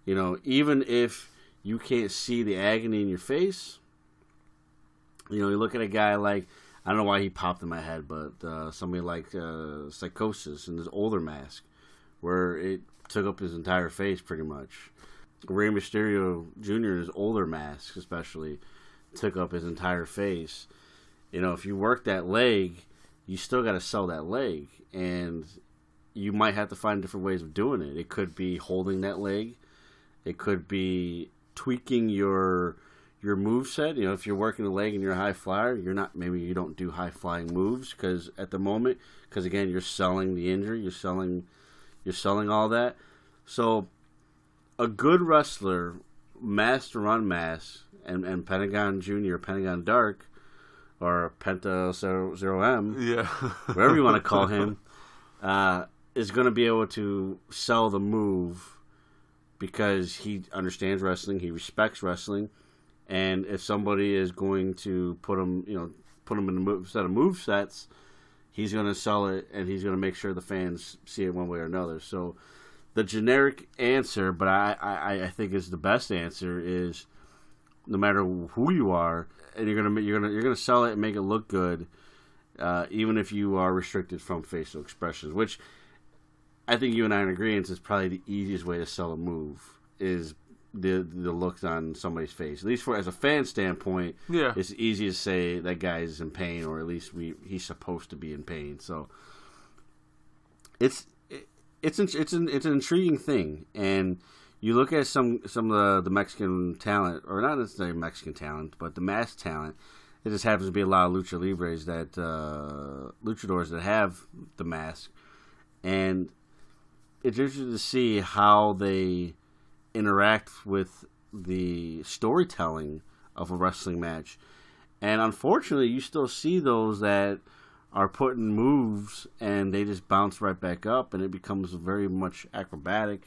Even if you can't see the agony in your face, you look at a guy like, I don't know why he popped in my head, but somebody like Psychosis in his older mask, where it took up his entire face pretty much. Rey Mysterio Jr. in his older mask especially took up his entire face. If you work that leg, you still got to sell that leg, and you might have to find different ways of doing it. It could be holding that leg. It could be tweaking your moveset. If you're working the leg and you're a high flyer, maybe you don't do high flying moves because again, you're selling the injury, you're selling all that. So a good wrestler, masked or unmasked, and Pentagon Jr., Pentagon Dark, or Penta 0M, yeah, whatever you want to call him, is going to be able to sell the move because he understands wrestling, he respects wrestling, and if somebody is going to put him in a set of move sets, he's going to sell it, and he's going to make sure the fans see it one way or another. So the generic answer, but I think is the best answer, is no matter who you are, and you're gonna sell it and make it look good, even if you are restricted from facial expressions. Which I think you and I are in agreement is probably the easiest way to sell a move is the looks on somebody's face. At least as a fan standpoint, yeah, it's easy to say that guy's in pain, or at least he's supposed to be in pain. So it's an intriguing thing, and you look at some of the Mexican talent, or not necessarily Mexican talent, but the mask talent. It just happens to be a lot of lucha libres luchadors that have the mask, and it's interesting to see how they interact with the storytelling of a wrestling match. And unfortunately, you still see those that are putting moves and they just bounce right back up, and it becomes very much acrobatic,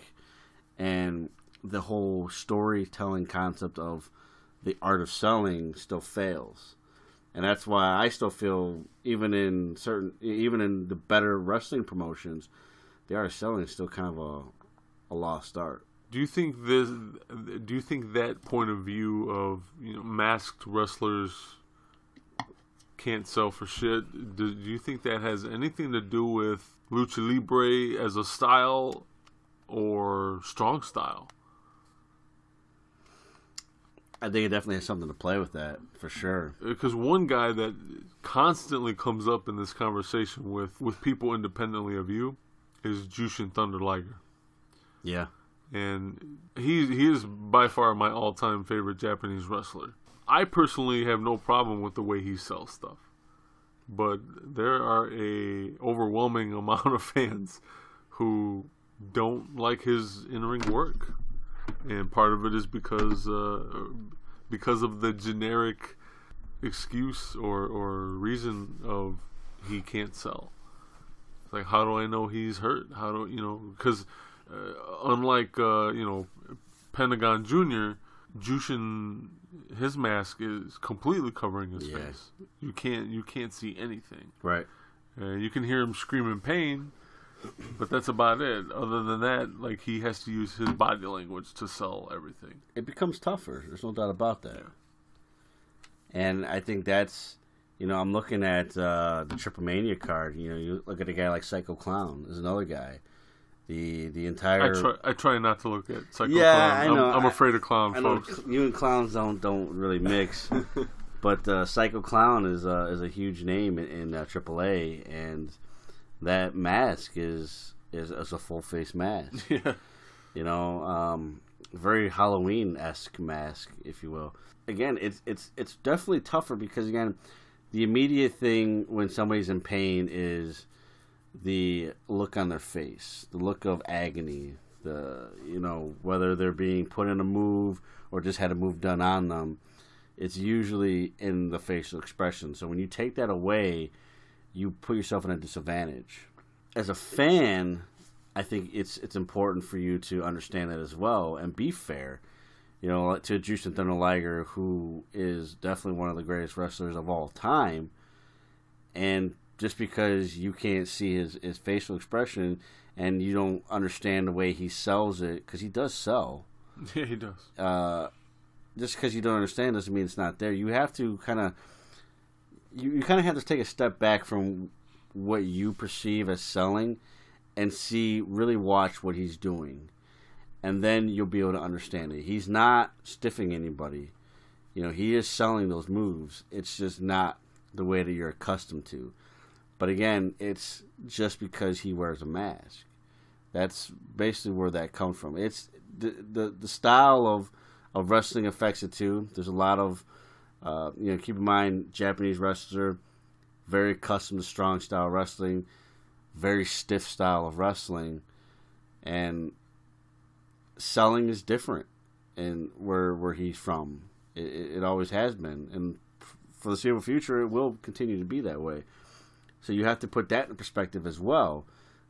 and the whole storytelling concept of the art of selling still fails. And that's why I still feel even in the better wrestling promotions, the art of selling is still kind of a lost art. Do you think that point of view of masked wrestlers can't sell for shit. Do you think that has anything to do with lucha libre as a style or strong style? I think it definitely has something to play with that, for sure. Because one guy that constantly comes up in this conversation with people independently of you is Jushin Thunder Liger. Yeah. And he is by far my all-time favorite Japanese wrestler. I personally have no problem with the way he sells stuff. But there are a overwhelming amount of fans who don't like his in-ring work. And part of it is because of the generic excuse or reason of he can't sell. It's like, how do I know he's hurt? How do because unlike Pentagon Jr., Jushin, his mask is completely covering his face. You can't see anything. Right. You can hear him scream in pain, but that's about it. Other than that, like, he has to use his body language to sell everything. It becomes tougher. There's no doubt about that. Yeah. And I think that's, I'm looking at the Triple Mania card. You look at a guy like Psycho Clown. There's another guy. The entire. I try not to look at Psycho Clown. I know. I'm afraid of clown, folks. You and clowns don't really mix. But Psycho Clown is a huge name in AAA, and that mask is a full face mask. Yeah. Very Halloween-esque mask, if you will. Again, it's definitely tougher because, again, the immediate thing when somebody's in pain is the look on their face, the look of agony, whether they're being put in a move or just had a move done on them. It's usually in the facial expression. So when you take that away, you put yourself in a disadvantage. As a fan, I think it's important for you to understand that as well and be fair. To Jushin Thunder Liger, who is definitely one of the greatest wrestlers of all time, and just because you can't see his facial expression and you don't understand the way he sells it, because he does sell. Yeah, he does. Just because you don't understand doesn't mean it's not there. You have to you kind of have to take a step back from what you perceive as selling and really watch what he's doing. And then you'll be able to understand it. He's not stiffing anybody. He is selling those moves. It's just not the way that you're accustomed to. But again, it's just because he wears a mask. That's basically where that comes from. It's the style of wrestling affects it too. There's a lot of keep in mind, Japanese wrestler, very accustomed to strong style wrestling, very stiff style of wrestling, and selling is different in where he's from. It always has been, and for the foreseeable future, it will continue to be that way. So you have to put that in perspective as well,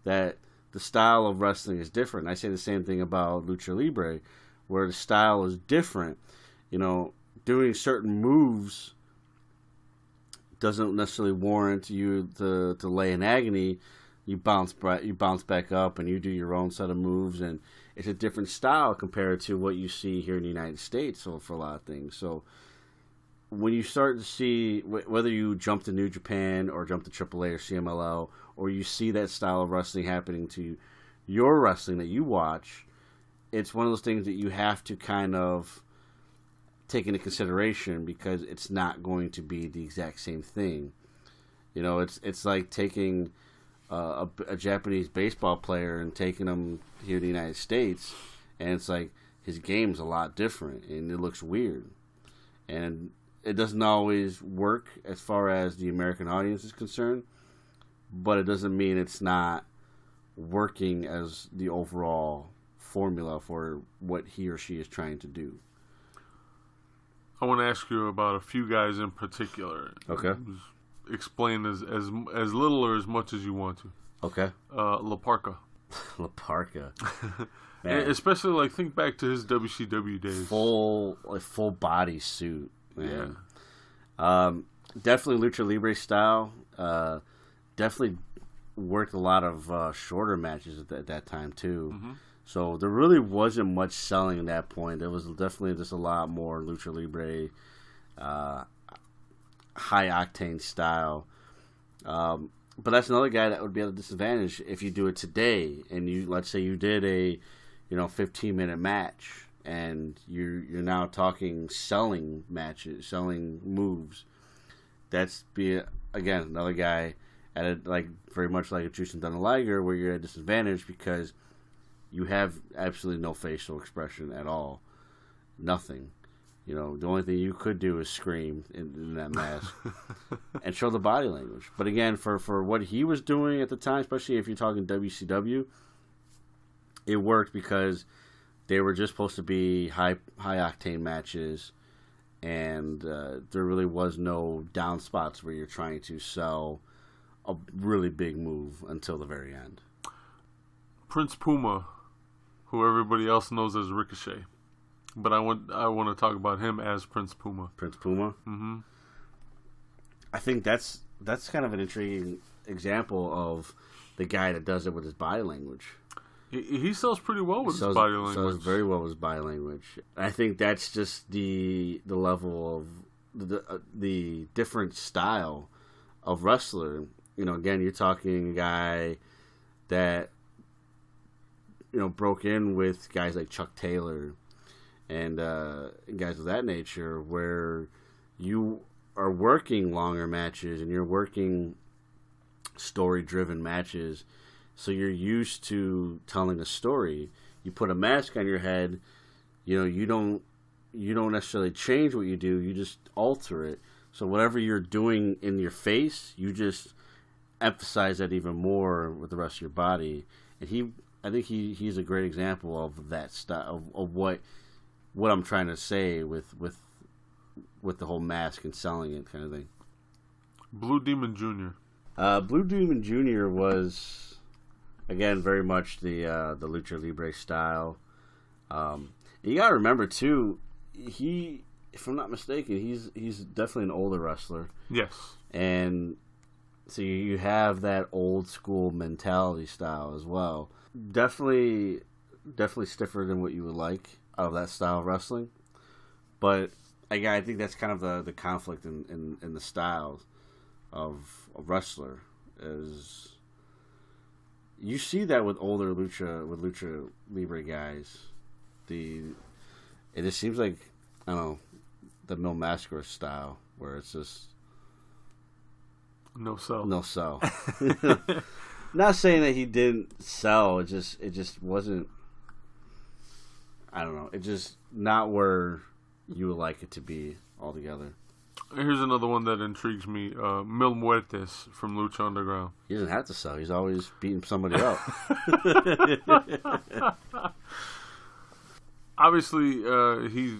that the style of wrestling is different. I say the same thing about Lucha Libre, where the style is different. Doing certain moves doesn't necessarily warrant you to lay in agony. You bounce back up, and you do your own set of moves, and it's a different style compared to what you see here in the United States for a lot of things. So when you start to see, whether you jump to New Japan or jump to AAA or CMLL, or you see that style of wrestling happening to your wrestling that you watch, it's one of those things that you have to kind of take into consideration, because it's not going to be the exact same thing. It's like taking a Japanese baseball player and taking him here in the United States, and it's like his game's a lot different, and it looks weird. And it doesn't always work as far as the American audience is concerned, but it doesn't mean it's not working as the overall formula for what he or she is trying to do. I want to ask you about a few guys in particular. Okay. Explain as little or as much as you want to. Okay. La Parka. La Parka. Especially, think back to his WCW days. Full body suit, man. Yeah. Definitely Lucha Libre style. Definitely worked a lot of shorter matches at that time, too. Mm-hmm. So there really wasn't much selling at that point. There was definitely just a lot more Lucha Libre. high octane style. But that's another guy that would be at a disadvantage if you do it today, and let's say you did a 15-minute match, and you're now talking selling matches, selling moves. That's again another guy at very much like a Jushin Thunder Liger, where you're at a disadvantage because you have absolutely no facial expression at all, nothing. The only thing you could do is scream in that mask and show the body language. But again, for what he was doing at the time, especially if you're talking WCW, it worked because they were just supposed to be high octane matches, and there really was no down spots where you're trying to sell a really big move until the very end. Prince Puma, who everybody else knows as Ricochet. But I want to talk about him as Prince Puma. Prince Puma? Mm-hmm. I think that's kind of an intriguing example of the guy that does it with his body language. He sells pretty well with his body language. Sells very well with his body language. I think that's just the level of the different style of wrestler. Again, you're talking a guy that broke in with guys like Chuck Taylor and guys of that nature, where you are working longer matches and you're working story-driven matches, so you're used to telling a story. You put a mask on your head, you don't necessarily change what you do, you just alter it. So whatever you're doing in your face, you just emphasize that even more with the rest of your body. And I think he's a great example of that style of what I'm trying to say with the whole mask and selling it kind of thing. Blue Demon Jr. Blue Demon Jr. was, again, very much the Lucha Libre style. You gotta remember too, if I'm not mistaken, he's definitely an older wrestler. Yes. And so you have that old school mentality style as well. Definitely stiffer than what you would like out of that style of wrestling. But again, I think that's kind of the conflict in the styles of a wrestler. Is you see that with older Lucha Libre guys. It just seems like, I don't know, the Mil Mascara style, where it's just no sell. Not saying that he didn't sell. It just wasn't. I don't know. It's just not where you would like it to be altogether. Here's another one that intrigues me. Mil Muertes from Lucha Underground. He doesn't have to sell. He's always beating somebody up. Obviously, he's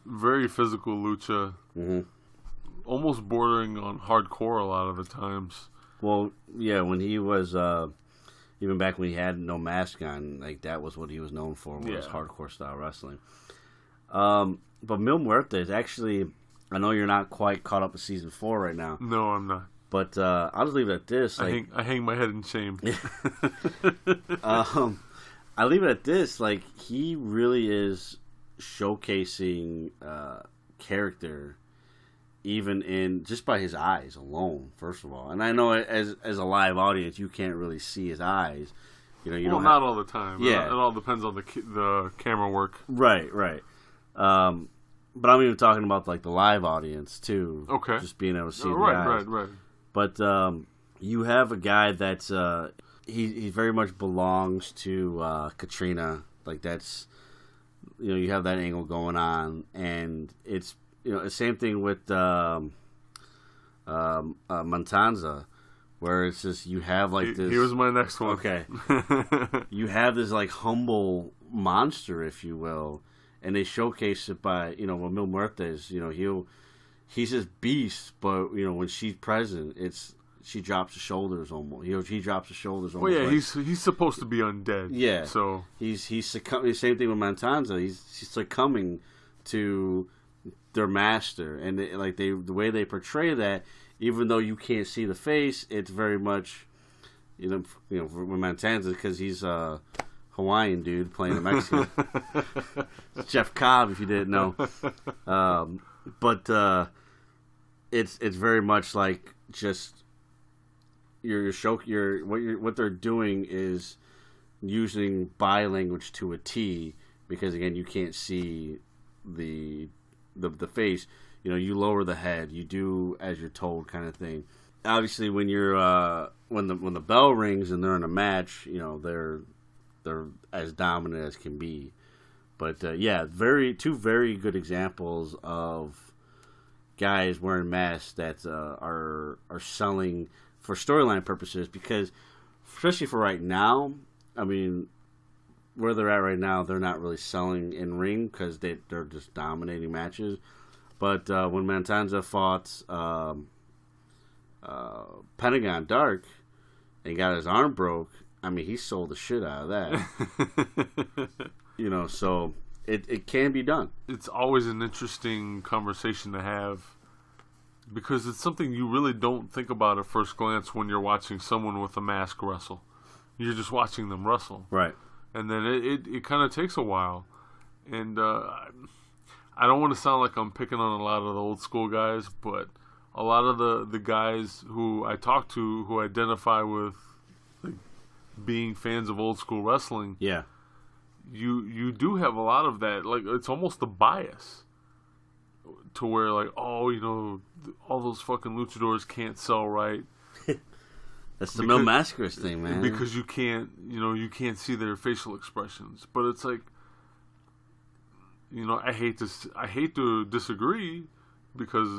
very physical lucha. Mm-hmm. Almost bordering on hardcore a lot of the times. Well, yeah, when he was, even back when he had no mask on, that was what he was known for, was hardcore style wrestling. But Mil Muertes, actually, I know you're not quite caught up with season 4 right now. No, I'm not. But I'll just leave it at this. I hang my head in shame. I leave it at this. He really is showcasing character, even in just by his eyes alone. First of all, and I know as a live audience, you can't really see his eyes. You don't. Not all the time. Yeah, it all depends on the camera work. Right. But I'm even talking about the live audience too. Okay. Just being able to see the eyes. Right. But you have a guy that's he very much belongs to Katrina. That's you have that angle going on, and it's the same thing with Montanza, where it's just you have this. Here's my next one. Okay. You have this humble monster, if you will, and they showcase it by Mil Muertes. He's this beast, but when she's present, she drops the shoulders almost. He drops the shoulders almost. Well, yeah, he's supposed to be undead. Yeah. So he's succumbing. Same thing with Montanza. He's succumbing to their master, and the way they portray that, even though you can't see the face, it's very much with Montanza, because he's a Hawaiian dude playing a Mexican. Jeff Cobb, if you didn't know. But it's very much like just what they're doing is using body language to a T, because again you can't see the face. You know, you lower the head, you do as you're told, kind of thing. Obviously, when you're when the bell rings and they're in a match, you know they're as dominant as can be. But yeah, two very good examples of guys wearing masks that are selling for storyline purposes. Because especially for right now, I mean, where they're at right now, they're not really selling in ring because they're just dominating matches. But when Matanza fought Pentagon Dark and got his arm broke, I mean, he sold the shit out of that. You know, so it can be done. It's always an interesting conversation to have, because it's something you really don't think about at first glance when you're watching someone with a mask wrestle. You're just watching them wrestle. Right. And then it kind of takes a while. And I don't want to sound like I'm picking on a lot of the old school guys, but a lot of the guys who I talk to who identify with like, being fans of old school wrestling, yeah, you do have a lot of that. Like, it's almost a bias to where, like, oh, you know, all those fucking luchadors can't sell right. That's the Mil Mascaras thing, man. Because you can't see their facial expressions. But it's like, you know, I hate to disagree, because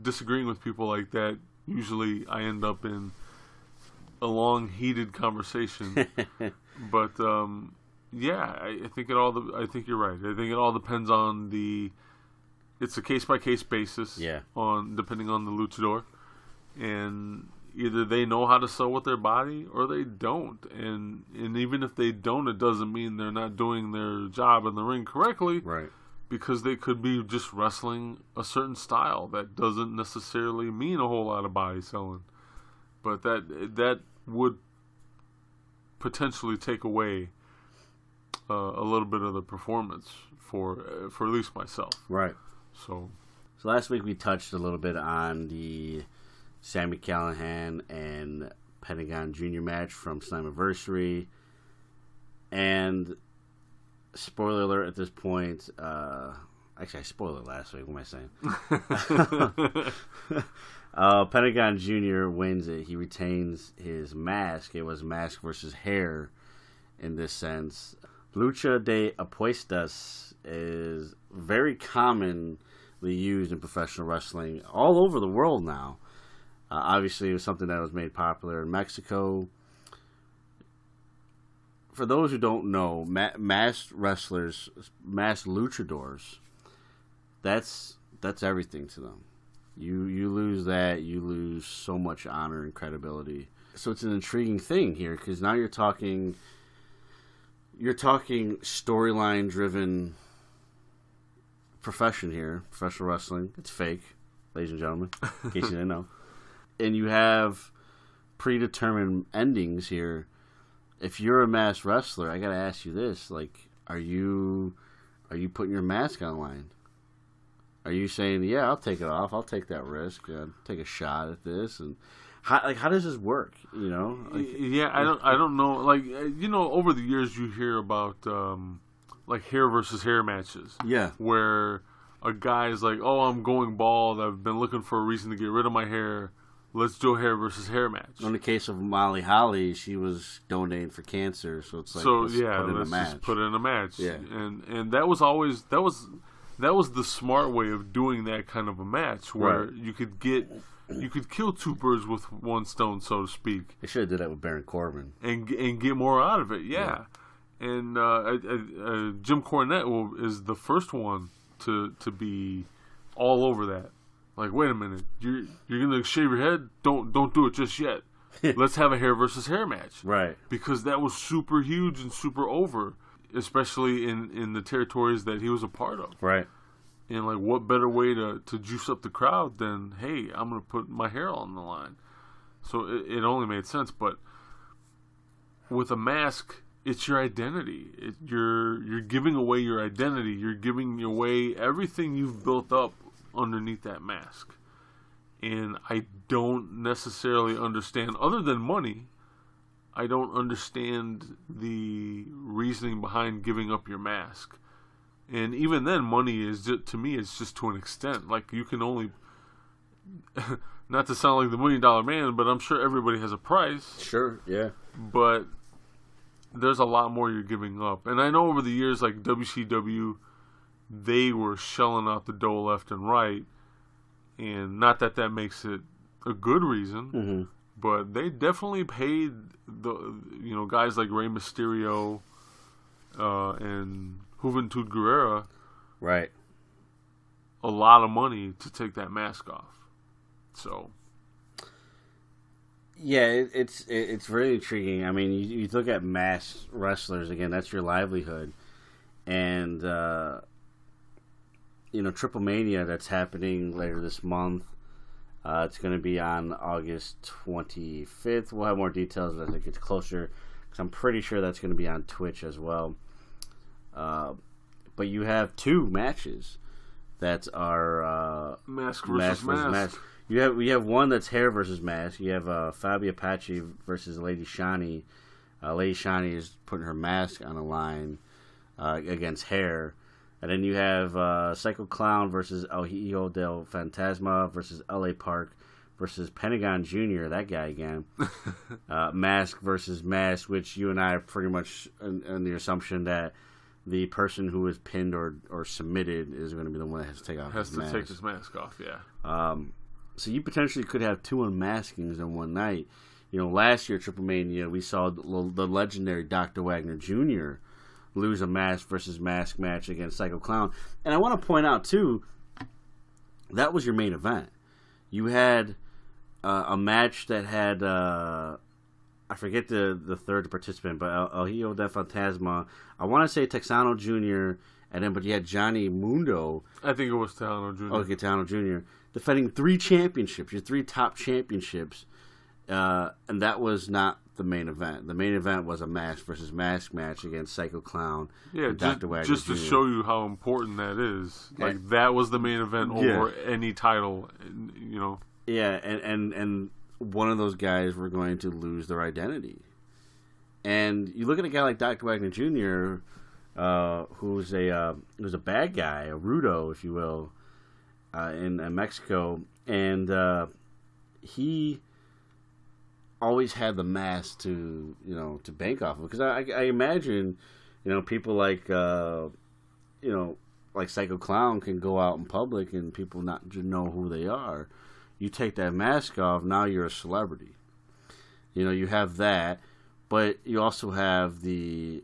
disagreeing with people like that, usually I end up in a long, heated conversation. But yeah, I think I think you're right. I think it all depends on it's a case by case basis. Yeah. Depending on the luchador, and either they know how to sell with their body or they don't. And even if they don't, it doesn't mean they're not doing their job in the ring correctly. Right. Because they could be just wrestling a certain style that doesn't necessarily mean a whole lot of body selling. But that would potentially take away a little bit of the performance for at least myself. Right. So last week we touched a little bit on the Sami Callihan and Pentagon Jr. match from Slammiversary. And spoiler alert at this point, actually I spoiled it last week, what am I saying? Pentagon Jr. wins it. He retains his mask. It was mask versus hair in this sense. Lucha de apuestas is very commonly used in professional wrestling all over the world now. Obviously, it was something that was made popular in Mexico. For those who don't know, masked wrestlers, masked luchadors, that's everything to them. You lose that, you lose so much honor and credibility. So it's an intriguing thing here, because now you're talking storyline driven profession here, professional wrestling. It's fake, ladies and gentlemen, in case you didn't know. And you have predetermined endings here. If you're a masked wrestler, I gotta ask you this: like, are you putting your mask online? Are you saying, yeah, I'll take it off, I'll take that risk, take a shot at this, and how does this work? You know? Like, yeah, I don't know. Like, you know, over the years you hear about like hair versus hair matches. Yeah. Where a guy's like, oh, I'm going bald. I've been looking for a reason to get rid of my hair. Let's do a hair versus hair match. In the case of Molly Holly, she was donating for cancer, so it's like, let's just put in a match. Yeah. And that was always that was the smart way of doing that kind of a match, where right. you could kill two birds with one stone, so to speak. They should have did that with Baron Corbin and get more out of it. Yeah. And Jim Cornette is the first one to be all over that. Like, wait a minute, you're gonna shave your head? Don't do it just yet. Let's have a hair versus hair match, right? Because that was super huge and super over, especially in the territories that he was a part of, right? And like, what better way to juice up the crowd than, hey, I'm gonna put my hair on the line? So it only made sense. But with a mask, it's your identity. You're giving away your identity. You're giving away everything you've built up underneath that mask. And I don't necessarily understand, other than money, I don't understand the reasoning behind giving up your mask. And even then, money is just, to me, it's just to an extent. Like, you can only, not to sound like the $1 Million Man, but I'm sure everybody has a price. Sure, yeah. But there's a lot more you're giving up. And I know over the years, like WCW, they were shelling out the dough left and right. And not that that makes it a good reason, but they definitely paid the guys like Rey Mysterio and Juventud Guerrera right a lot of money to take that mask off. So yeah, it's really intriguing. I mean, you look at masked wrestlers again. That's your livelihood, and Triple Mania that's happening later this month. It's going to be on August 25th. We'll have more details as it gets closer, because I'm pretty sure that's going to be on Twitch as well. But you have two matches that are mask versus mask. We have one that's hair versus mask. You have Fabi Apache versus Lady Shani. Lady Shani is putting her mask on the line against hair. And then you have Psycho Clown versus El Hijo del Fantasma versus LA Park versus Pentagon Jr., that guy again. Mask versus mask, which you and I are pretty much in the assumption that the person who is pinned or submitted is going to be the one that has to take off his mask. Take his mask off, yeah. So you potentially could have two unmaskings in one night. Last year, Triple Mania, we saw the legendary Dr. Wagner Jr. lose a mask versus mask match against Psycho Clown. And I want to point out, too, that was your main event. You had a match that had, I forget the third participant, but El Hijo del Fantasma. I want to say Texano Jr., but you had Johnny Mundo. I think it was Texano Jr. Okay, Texano Jr. Defending 3 championships, your 3 top championships. And that was not the main event. The main event was a mask versus mask match against Psycho Clown and Dr. Wagner just Jr. to show you how important that is. Like, that was the main event over any title, Yeah, and one of those guys were going to lose their identity. And you look at a guy like Dr. Wagner Jr., who's a bad guy, a rudo, if you will, in Mexico, and he always had the mask to bank off of, because I imagine people like like Psycho Clown can go out in public and people not know who they are. You take that mask off, now you're a celebrity. You have that, but you also have the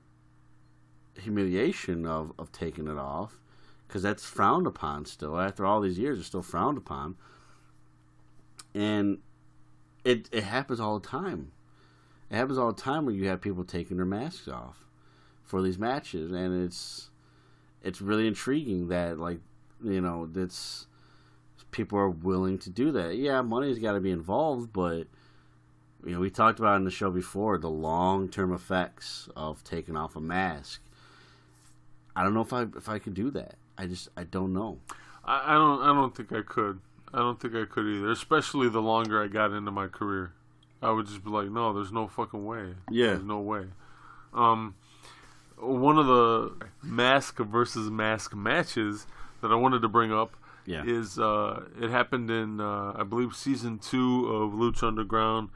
humiliation of taking it off, because that's frowned upon still. After all these years, it's still frowned upon. And it happens all the time. It happens all the time when you have people taking their masks off for these matches, and it's really intriguing that that's people are willing to do that. Yeah, money's got to be involved, but we talked about in the show before the long-term effects of taking off a mask. I don't know if I could do that. I don't know. I don't think I could. I don't think I could either, especially the longer I got into my career. I would just be like, no, there's no fucking way. Yeah. There's no way. One of the mask versus mask matches that I wanted to bring up is it happened in, I believe, season 2 of Lucha Underground.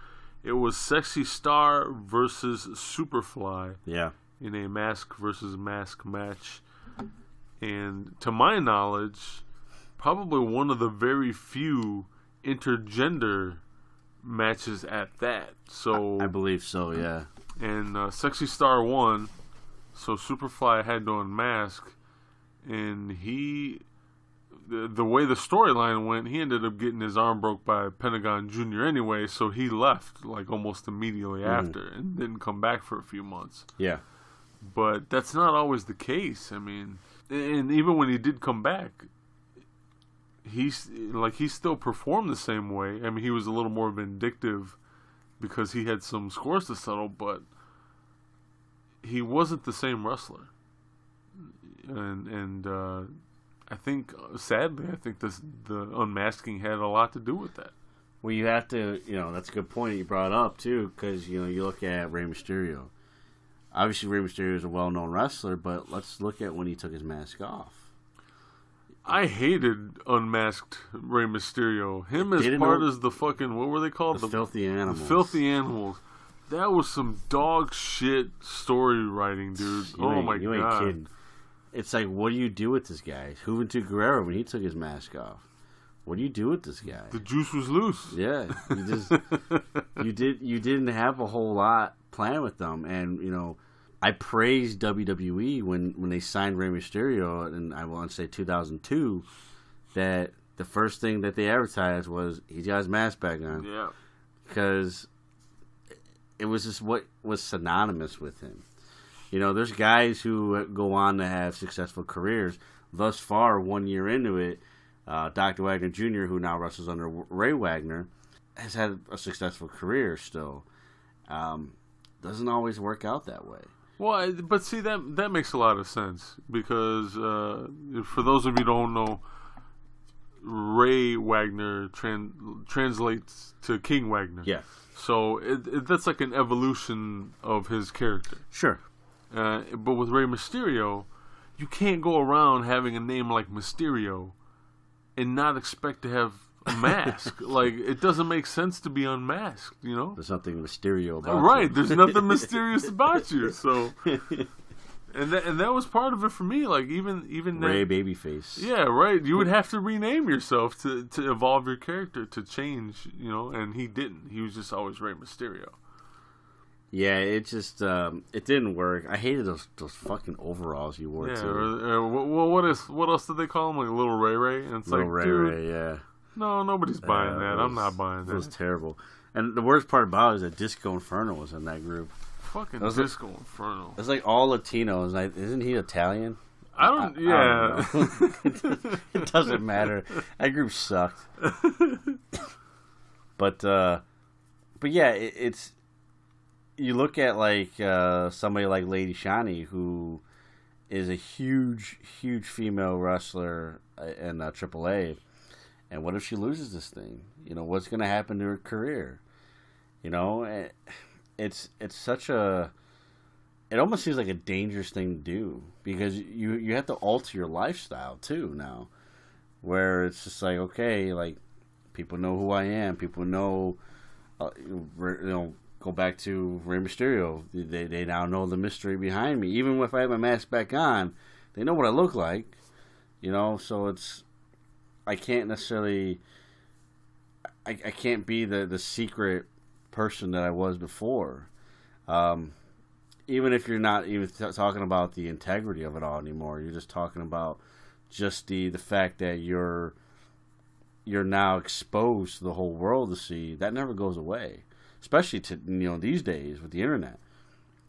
It was Sexy Star versus Superfly in a mask versus mask match. And to my knowledge, probably one of the very few intergender matches at that. So I believe so, yeah. And Sexy Star won, so Superfly had to unmask, and the way the storyline went, he ended up getting his arm broke by Pentagon Jr. anyway, so he left like almost immediately after and didn't come back for a few months. Yeah. But that's not always the case. I mean, and even when he did come back, he still performed the same way. I mean, he was a little more vindictive because he had some scores to settle, but he wasn't the same wrestler. And I think, sadly, the unmasking had a lot to do with that. Well, you have to, that's a good point you brought up, too, because, you look at Rey Mysterio. Obviously, Rey Mysterio is a well-known wrestler, but let's look at when he took his mask off. I hated unmasked Rey Mysterio. Him as part as the fucking, what were they called? The Filthy Animals. The Filthy Animals. That was some dog shit story writing, dude. Oh my god. You ain't kidding. It's like, what do you do with this guy? Juventud Guerrero, when he took his mask off. What do you do with this guy? The juice was loose. Yeah. You didn't have a whole lot planned with them. And, I praised WWE when they signed Rey Mysterio, and I want to say 2002, that the first thing that they advertised was he got his mask back on. Yeah. Because it was just what was synonymous with him. There's guys who go on to have successful careers. Thus far, 1 year into it, Dr. Wagner Jr., who now wrestles under Ray Wagner, has had a successful career still. Doesn't always work out that way. Well, but see, that makes a lot of sense because for those of you who don't know, Ray Wagner translates to King Wagner. Yeah. So that's like an evolution of his character. Sure. But with Rey Mysterio, you can't go around having a name like Mysterio and not expect to have a mask. Like, it doesn't make sense to be unmasked, There's nothing Mysterio about you. Right, there's nothing mysterious about you. So, and that was part of it for me. Like, even Ray that, Babyface. Yeah, right. You would have to rename yourself to evolve your character, to change, and he didn't. He was just always Rey Mysterio. Yeah, it just it didn't work. I hated those fucking overalls you wore too. What else did they call him? Like Little Ray Ray? And it's Little like, Ray, yeah. No, nobody's buying that. I'm not buying that. It was terrible. And the worst part about it is that Disco Inferno was in that group. Fucking Disco Inferno. It's like all Latinos. Like, isn't he Italian? I don't know. It doesn't matter. That group sucked. But yeah, it's you look at like somebody like Lady Shani, who is a huge female wrestler in AAA, and what if she loses this thing? What's going to happen to her career? It's such a. It almost seems like a dangerous thing to do because you have to alter your lifestyle too now, where it's just like, okay, like people know who I am, people know, go back to Rey Mysterio. They now know the mystery behind me. Even if I have my mask back on, they know what I look like. So it's, I can't necessarily, I can't be the secret person that I was before. Even if you're not even talking about the integrity of it all anymore, you're just talking about just the fact that you're now exposed to the whole world to see. That never goes away, especially to these days with the internet.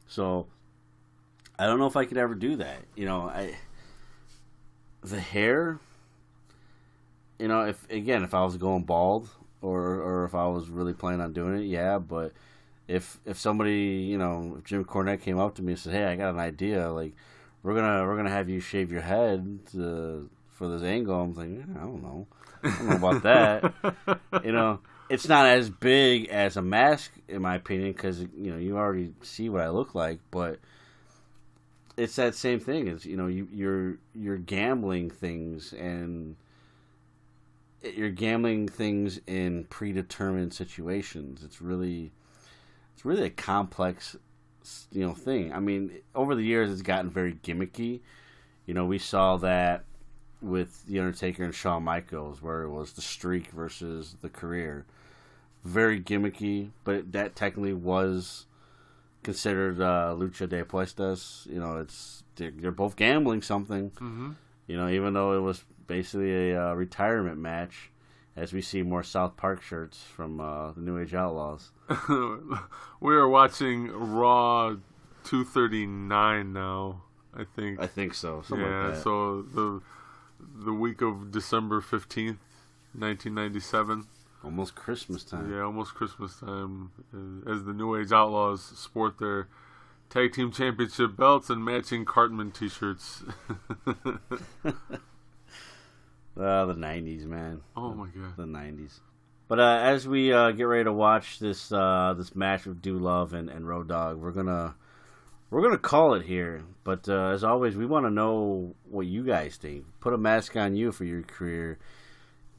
So I don't know if I could ever do that. The hair. If I was going bald or if I was really planning on doing it, yeah, but. If somebody, if Jim Cornette came up to me and said, "Hey, I got an idea. Like, we're gonna have you shave your head for this angle," I'm thinking, I don't know about that. It's not as big as a mask, in my opinion, because you already see what I look like. But it's that same thing. It's you're gambling things, and you're gambling things in predetermined situations. It's really a complex, thing. I mean, over the years, it's gotten very gimmicky. We saw that with The Undertaker and Shawn Michaels, where it was the streak versus the career. Very gimmicky, but that technically was considered lucha de apuestas. They're both gambling something. Mm-hmm. Even though it was basically a retirement match. As we see more South Park shirts from the New Age Outlaws. We are watching Raw 239 now, I think. I think so. Something like that. So the week of December 15th, 1997. Almost Christmas time. Yeah, almost Christmas time. As the New Age Outlaws sport their tag team championship belts and matching Cartman t-shirts. The 90s, man. Oh my god. The 90s. But as we get ready to watch this this match with Do Love and Road Dogg, we're gonna call it here. But as always, we want to know what you guys think. Put a mask on you for your career.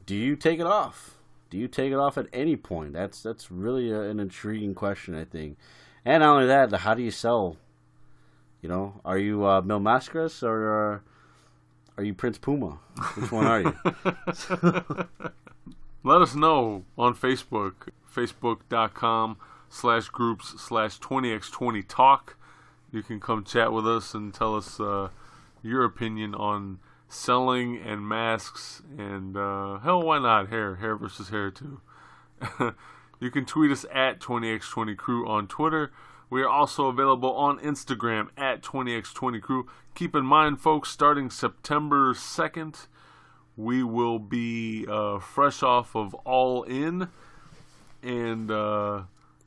Do you take it off? Do you take it off at any point? That's really an intriguing question, I think. And not only that, how do you sell? You know, are you Mil Mascaras or are you Prince Puma? Which one are you? Let us know on Facebook, facebook.com/groups/20x20talk. You can come chat with us and tell us your opinion on selling and masks and hell, why not hair versus hair too. You can tweet us at 20x20crew on Twitter. We are also available on Instagram at 20x20crew. Keep in mind, folks, starting September 2nd, we will be fresh off of All In and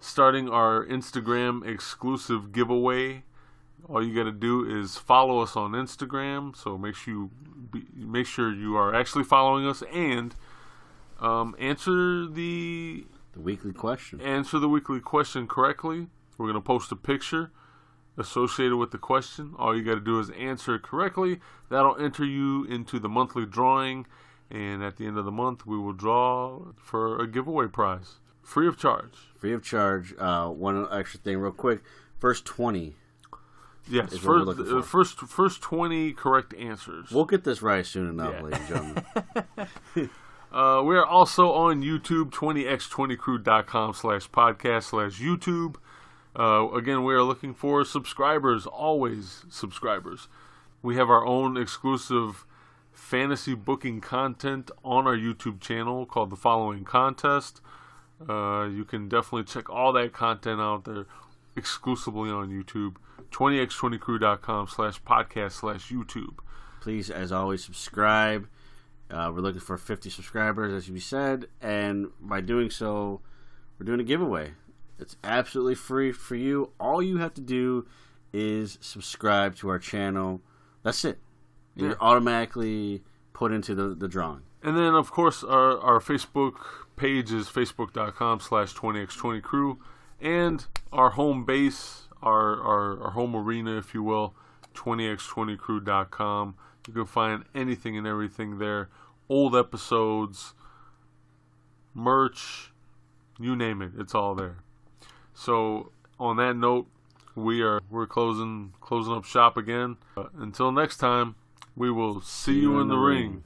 starting our Instagram exclusive giveaway. All you got to do is follow us on Instagram. So make sure you are actually following us and answer the weekly question. Answer the weekly question correctly. We're going to post a picture associated with the question. All you got to do is answer it correctly. That'll enter you into the monthly drawing, and at the end of the month, we will draw for a giveaway prize, free of charge. Free of charge. One extra thing, real quick. First 20. Yes, first 20 correct answers. We'll get this right soon enough, ladies and gentlemen. We are also on YouTube, 20x20crew.com/podcast/YouTube. Again, we are looking for subscribers, always subscribers. We have our own exclusive fantasy booking content on our YouTube channel called The Following Contest. You can definitely check all that content out there exclusively on YouTube, 20x20crew.com/podcast/YouTube. Please, as always, subscribe. We're looking for 50 subscribers, as you said, and by doing so, we're doing a giveaway. It's absolutely free for you. All you have to do is subscribe to our channel. That's it. You're automatically put into the drawing. And then, of course, our Facebook page is facebook.com/20x20crew. And our home base, our home arena, if you will, 20x20crew.com. You can find anything and everything there. Old episodes, merch, you name it. It's all there. So, on that note, we're closing up shop again. Until next time, we will see you in the ring.